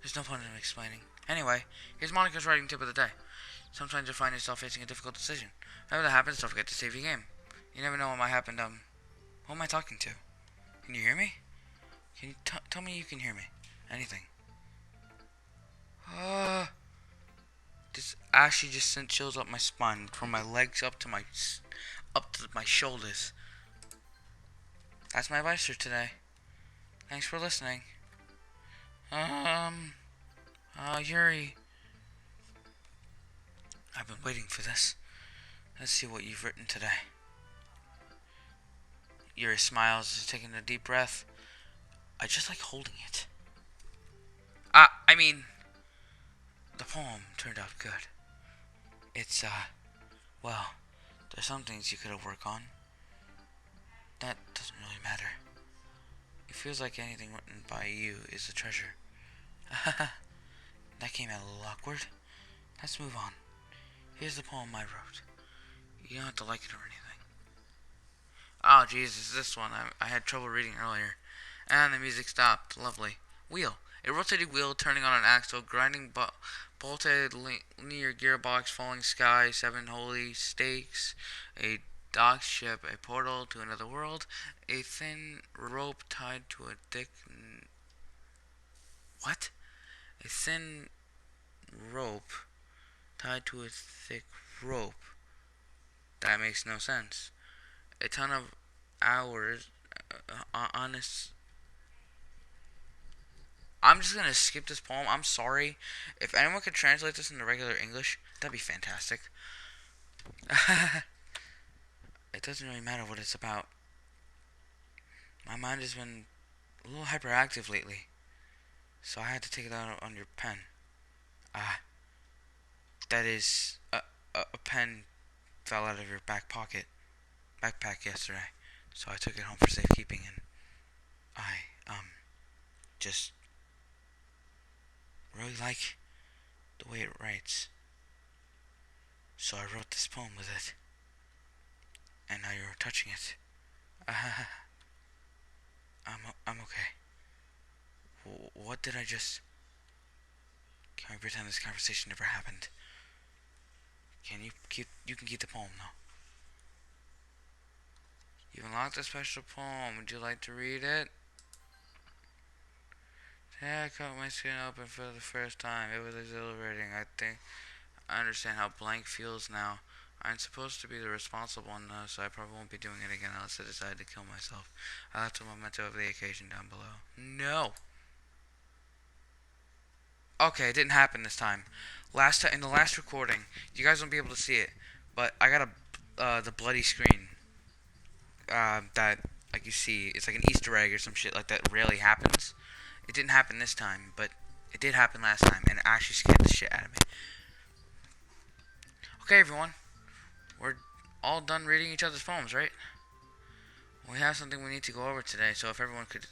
There's no point in explaining. Anyway, here's Monica's writing tip of the day. Sometimes you find yourself facing a difficult decision. Whenever that happens, don't forget to save your game. You never know what might happen. Who am I talking to? Can you hear me? Can you tell me you can hear me? Anything. This actually just sent chills up my spine, from my legs up to my shoulders. That's my advice for today. Thanks for listening. Yuri. I've been waiting for this. Let's see what you've written today. Yuri smiles, taking a deep breath. I just like holding it. The poem turned out good. It's, well, there's some things you could have worked on. That doesn't really matter. It feels like anything written by you is a treasure. That came out a little awkward. Let's move on. Here's the poem I wrote. You don't have to like it or anything. Oh, Jesus, this one. I had trouble reading earlier. And the music stopped. Lovely. Wheel. A rotating wheel turning on an axle, grinding bolted linear gearbox, falling sky, 7 holy stakes, a dock ship, a portal to another world, a thin rope tied to a thick... What? A thin rope tied to a thick rope. That makes no sense. A ton of hours, honest... I'm just gonna skip this poem. I'm sorry. If anyone could translate this into regular English, that'd be fantastic. It doesn't really matter what it's about. My mind has been a little hyperactive lately, so I had to take it out on your pen. That is, a pen fell out of your backpack yesterday, so I took it home for safekeeping, and I, just really like the way it writes. So I wrote this poem with it. And now you're touching it. I'm okay. What did I just... Can we pretend this conversation never happened? You can keep the poem now. You've unlocked a special poem. Would you like to read it? Yeah, I cut my skin open for the first time. It was exhilarating. I think I understand how blank feels now. I'm supposed to be the responsible one now, so I probably won't be doing it again unless I decide to kill myself. I'll have to memento of the occasion down below. No! Okay, it didn't happen this time. In the last recording, you guys won't be able to see it, but I got the bloody screen. That, like you see, it's like an Easter egg or some shit like that rarely happens. It didn't happen this time, but it did happen last time, and it actually scared the shit out of me. Okay, everyone. We're all done reading each other's poems, right? We have something we need to go over today, so if everyone could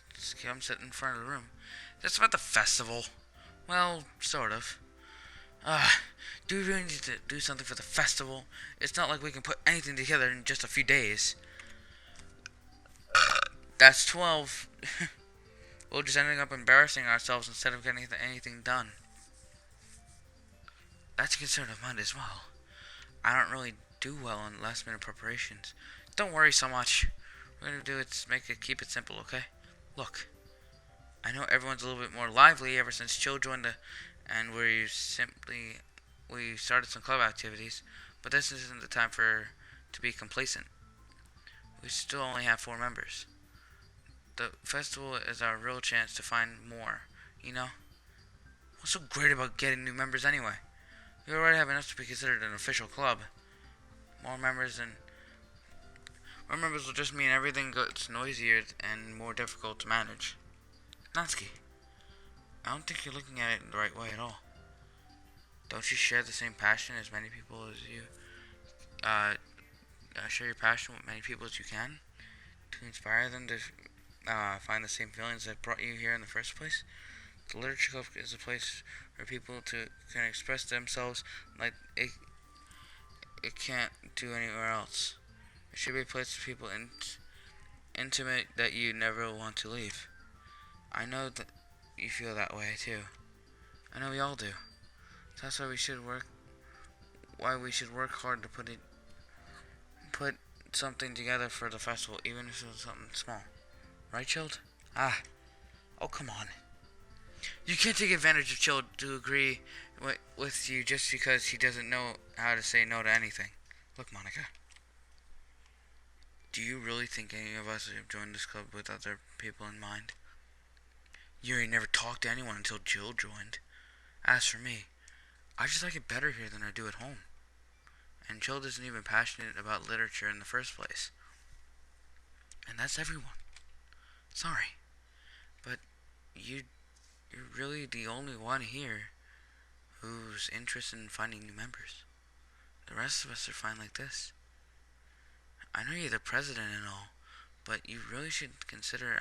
come sit in front of the room. That's about the festival. Well, sort of. Do we really need to do something for the festival? It's not like we can put anything together in just a few days. That's 12. We're just ending up embarrassing ourselves instead of getting anything done. That's a concern of mine as well. I don't really do well in last minute preparations. Don't worry so much. We're gonna do it, keep it simple, okay? Look, I know everyone's a little bit more lively ever since Chill joined and we started some club activities, but this isn't the time to be complacent. We still only have 4 members. The festival is our real chance to find more, you know? What's so great about getting new members anyway? We already have enough to be considered an official club. More members will just mean everything gets noisier and more difficult to manage. Natsuki, I don't think you're looking at it the right way at all. Don't you share the same passion as many people as you? Share your passion with many people as you can? to inspire them to find the same feelings that brought you here in the first place. The literature club is a place where people can express themselves like it can't do anywhere else. It should be a place for people intimate that you never want to leave. I know that you feel that way too. I know we all do. That's why we should work hard to put something together for the festival, even if it's something small. Right, Chilled? Ah, oh come on. You can't take advantage of Chilled to agree with you just because he doesn't know how to say no to anything. Look, Monica. Do you really think any of us have joined this club with other people in mind? Yuri never talked to anyone until Jill joined. As for me, I just like it better here than I do at home. And Jill isn't even passionate about literature in the first place. And that's everyone. Sorry. But you're really the only one here who's interested in finding new members. The rest of us are fine like this. I know you're the president and all, but you really should consider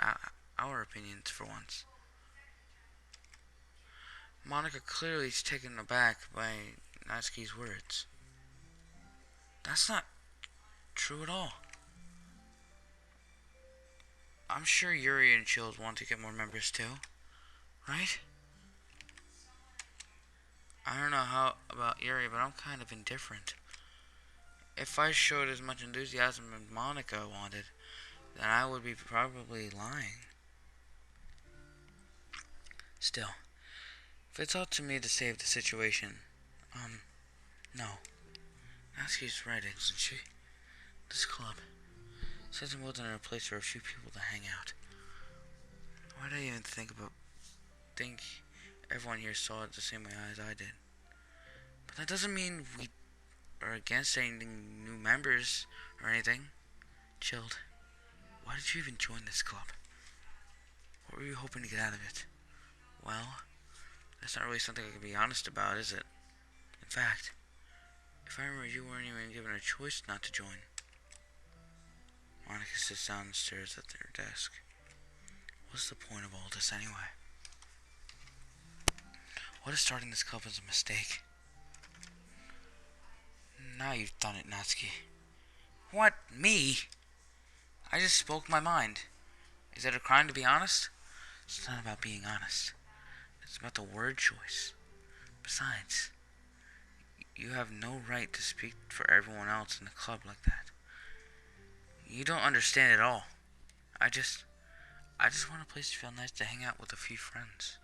our opinions for once. Monica clearly is taken aback by Natsuki's words. That's not true at all. I'm sure Yuri and Chilled want to get more members too, right? I don't know how about Yuri, but I'm kind of indifferent. If I showed as much enthusiasm as Monica wanted, then I would be probably lying. Still, if it's up to me to save the situation, no. Natsuki's right, isn't she? This club isn't more than a place for a few people to hang out. Why did I even think everyone here saw it the same way as I did? But that doesn't mean we are against any new members or anything. Chilled. Why did you even join this club? What were you hoping to get out of it? Well, that's not really something I can be honest about, is it? In fact, if I remember, you weren't even given a choice not to join. Monica sits down and stares at their desk. What's the point of all this anyway? What if starting this club was a mistake? Now you've done it, Natsuki. What? Me? I just spoke my mind. Is it a crime to be honest? It's not about being honest. It's about the word choice. Besides, you have no right to speak for everyone else in the club like that. You don't understand at all. I just want a place to feel nice to hang out with a few friends.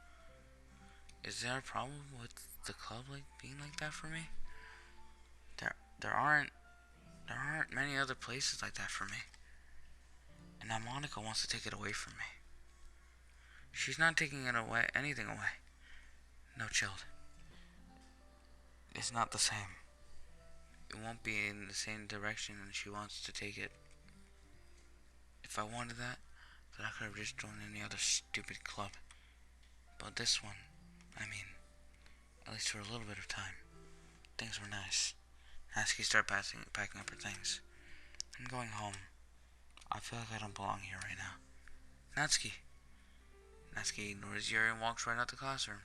Is there a problem with the club being like that for me? There aren't many other places like that for me. And now Monica wants to take it away from me. She's not taking anything away. No, Chilled. It's not the same. It won't be in the same direction and she wants to take it. If I wanted that, then I could have just joined any other stupid club. But this one, at least for a little bit of time, things were nice. Natsuki started packing up her things. I'm going home. I feel like I don't belong here right now. Natsuki. Natsuki ignores Yuri and walks right out the classroom.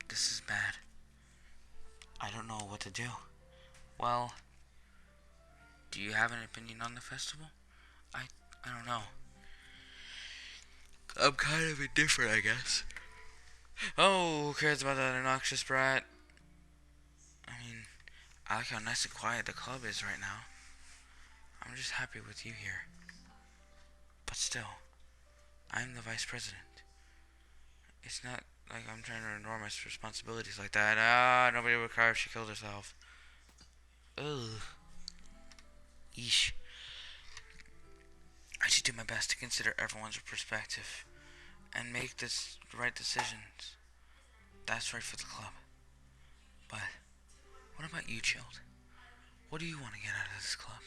This is bad. I don't know what to do. Well, do you have an opinion on the festival? I don't know. I'm kind of indifferent, I guess. Oh, who cares about that obnoxious brat? I like how nice and quiet the club is right now. I'm just happy with you here. But still, I'm the vice president. It's not like I'm trying to ignore my responsibilities like that. Nobody would cry if she killed herself. Ugh. Yeesh. I should do my best to consider everyone's perspective and make this right decisions. That's right for the club. But what about you, Chilled? What do you want to get out of this club?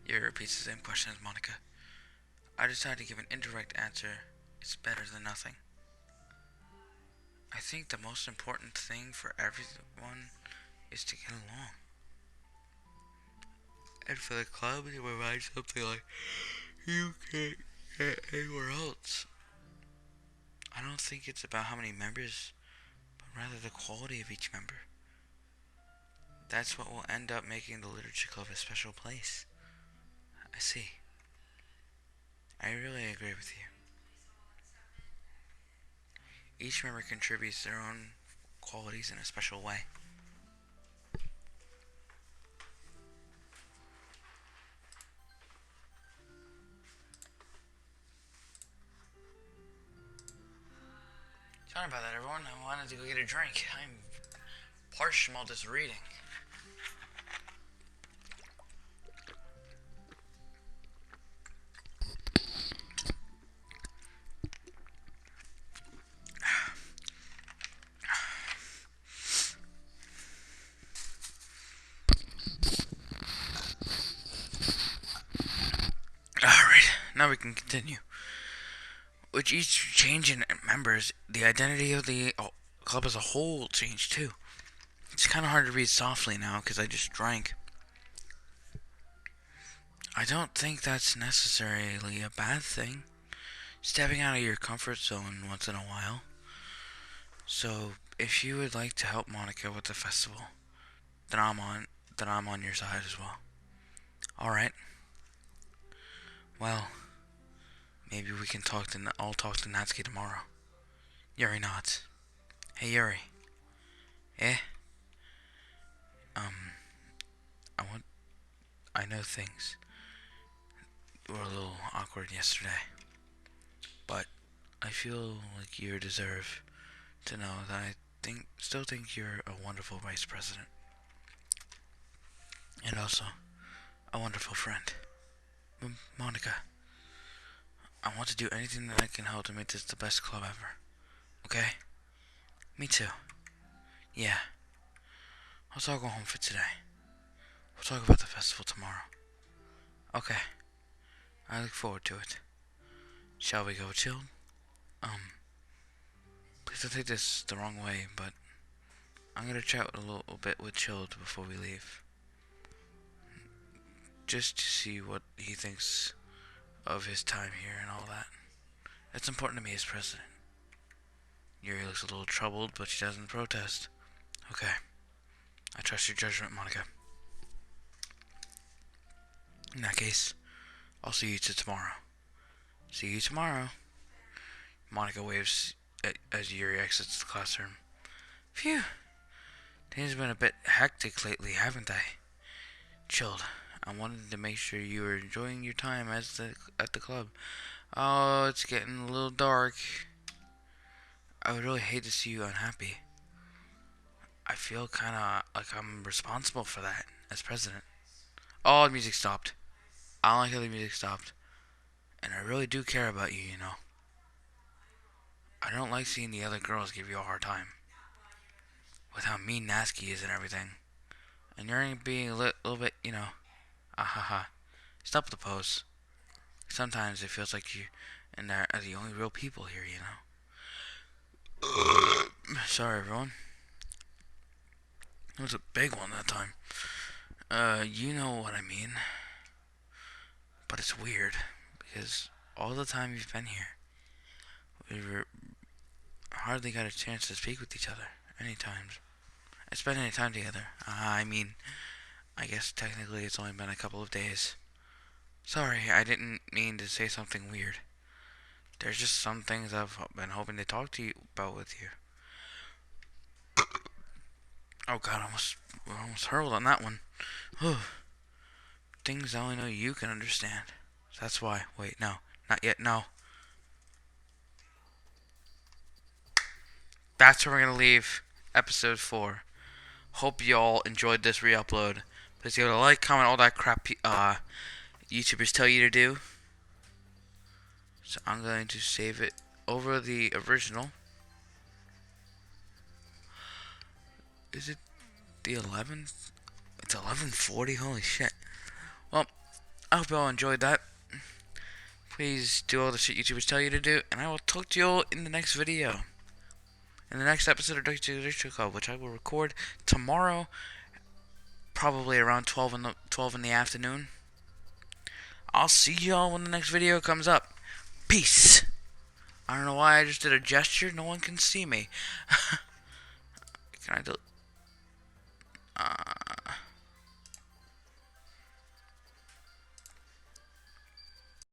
Yuri repeats the same question as Monica. I decided to give an indirect answer. It's better than nothing. I think the most important thing for everyone is to get along. And for the club, to provide something like you can't get anywhere else. I don't think it's about how many members, but rather the quality of each member. That's what will end up making the literature club a special place. I see. I really agree with you. Each member contributes their own qualities in a special way. Sorry about that, everyone. I wanted to go get a drink. I'm parched from all this reading. Alright, now we can continue. With each change in members, the identity of the club as a whole changed too. It's kind of hard to read softly now because I just drank. I don't think that's necessarily a bad thing. Stepping out of your comfort zone once in a while. So, if you would like to help Monica with the festival, then I'm on your side as well. All right. Well, maybe we can I'll talk to Natsuki tomorrow. Yuri nods. Hey Yuri. Eh? Um, I want. I know things were a little awkward yesterday, but I feel like you deserve to know that still think you're a wonderful vice president, and also a wonderful friend. Monica, I want to do anything that I can help to make this the best club ever. Okay? Me too. Yeah. Let's all go home for today. We'll talk about the festival tomorrow. Okay. I look forward to it. Shall we go, Chilled? Please don't take this the wrong way, but I'm gonna chat a little bit with Chilled before we leave. Just to see what he thinks of his time here and all that. It's important to me as president. Yuri looks a little troubled, but she doesn't protest. Okay. I trust your judgment, Monica. In that case, I'll see you tomorrow. See you tomorrow. Monica waves as Yuri exits the classroom. Phew. Things have been a bit hectic lately, haven't they? Chilled. I wanted to make sure you were enjoying your time at the club. Oh, it's getting a little dark. I would really hate to see you unhappy. I feel kind of like I'm responsible for that as president. Oh, the music stopped. I don't like how the music stopped. And I really do care about you, you know. I don't like seeing the other girls give you a hard time. With how mean Natsuki is and everything. And you're being a little bit, you know. Ah ha ha. Stop the pose. Sometimes it feels like you and I are the only real people here, you know. Sorry, everyone. It was a big one that time. You know what I mean. But it's weird, because all the time you've been here, we've hardly got a chance to speak with each other any times. Spend any time together. I mean, I guess technically it's only been a couple of days. Sorry, I didn't mean to say something weird. There's just some things I've been hoping to talk to you about with you. Oh god, I almost hurled on that one. Things I only know you can understand. That's why. Wait, no. Not yet, no. That's where we're going to leave episode 4. Hope y'all enjoyed this re-upload. Please give it a like, comment, all that crap YouTubers tell you to do. So I'm going to save it over the original. Is it the 11th? It's 11:40. Holy shit. Well, I hope y'all enjoyed that. Please do all the shit YouTubers tell you to do, and I will talk to y'all in the next video. In the next episode of Doki Club, which I will record tomorrow probably around 12 in the afternoon. I'll see y'all when the next video comes up. Peace. I don't know why I just did a gesture. No one can see me.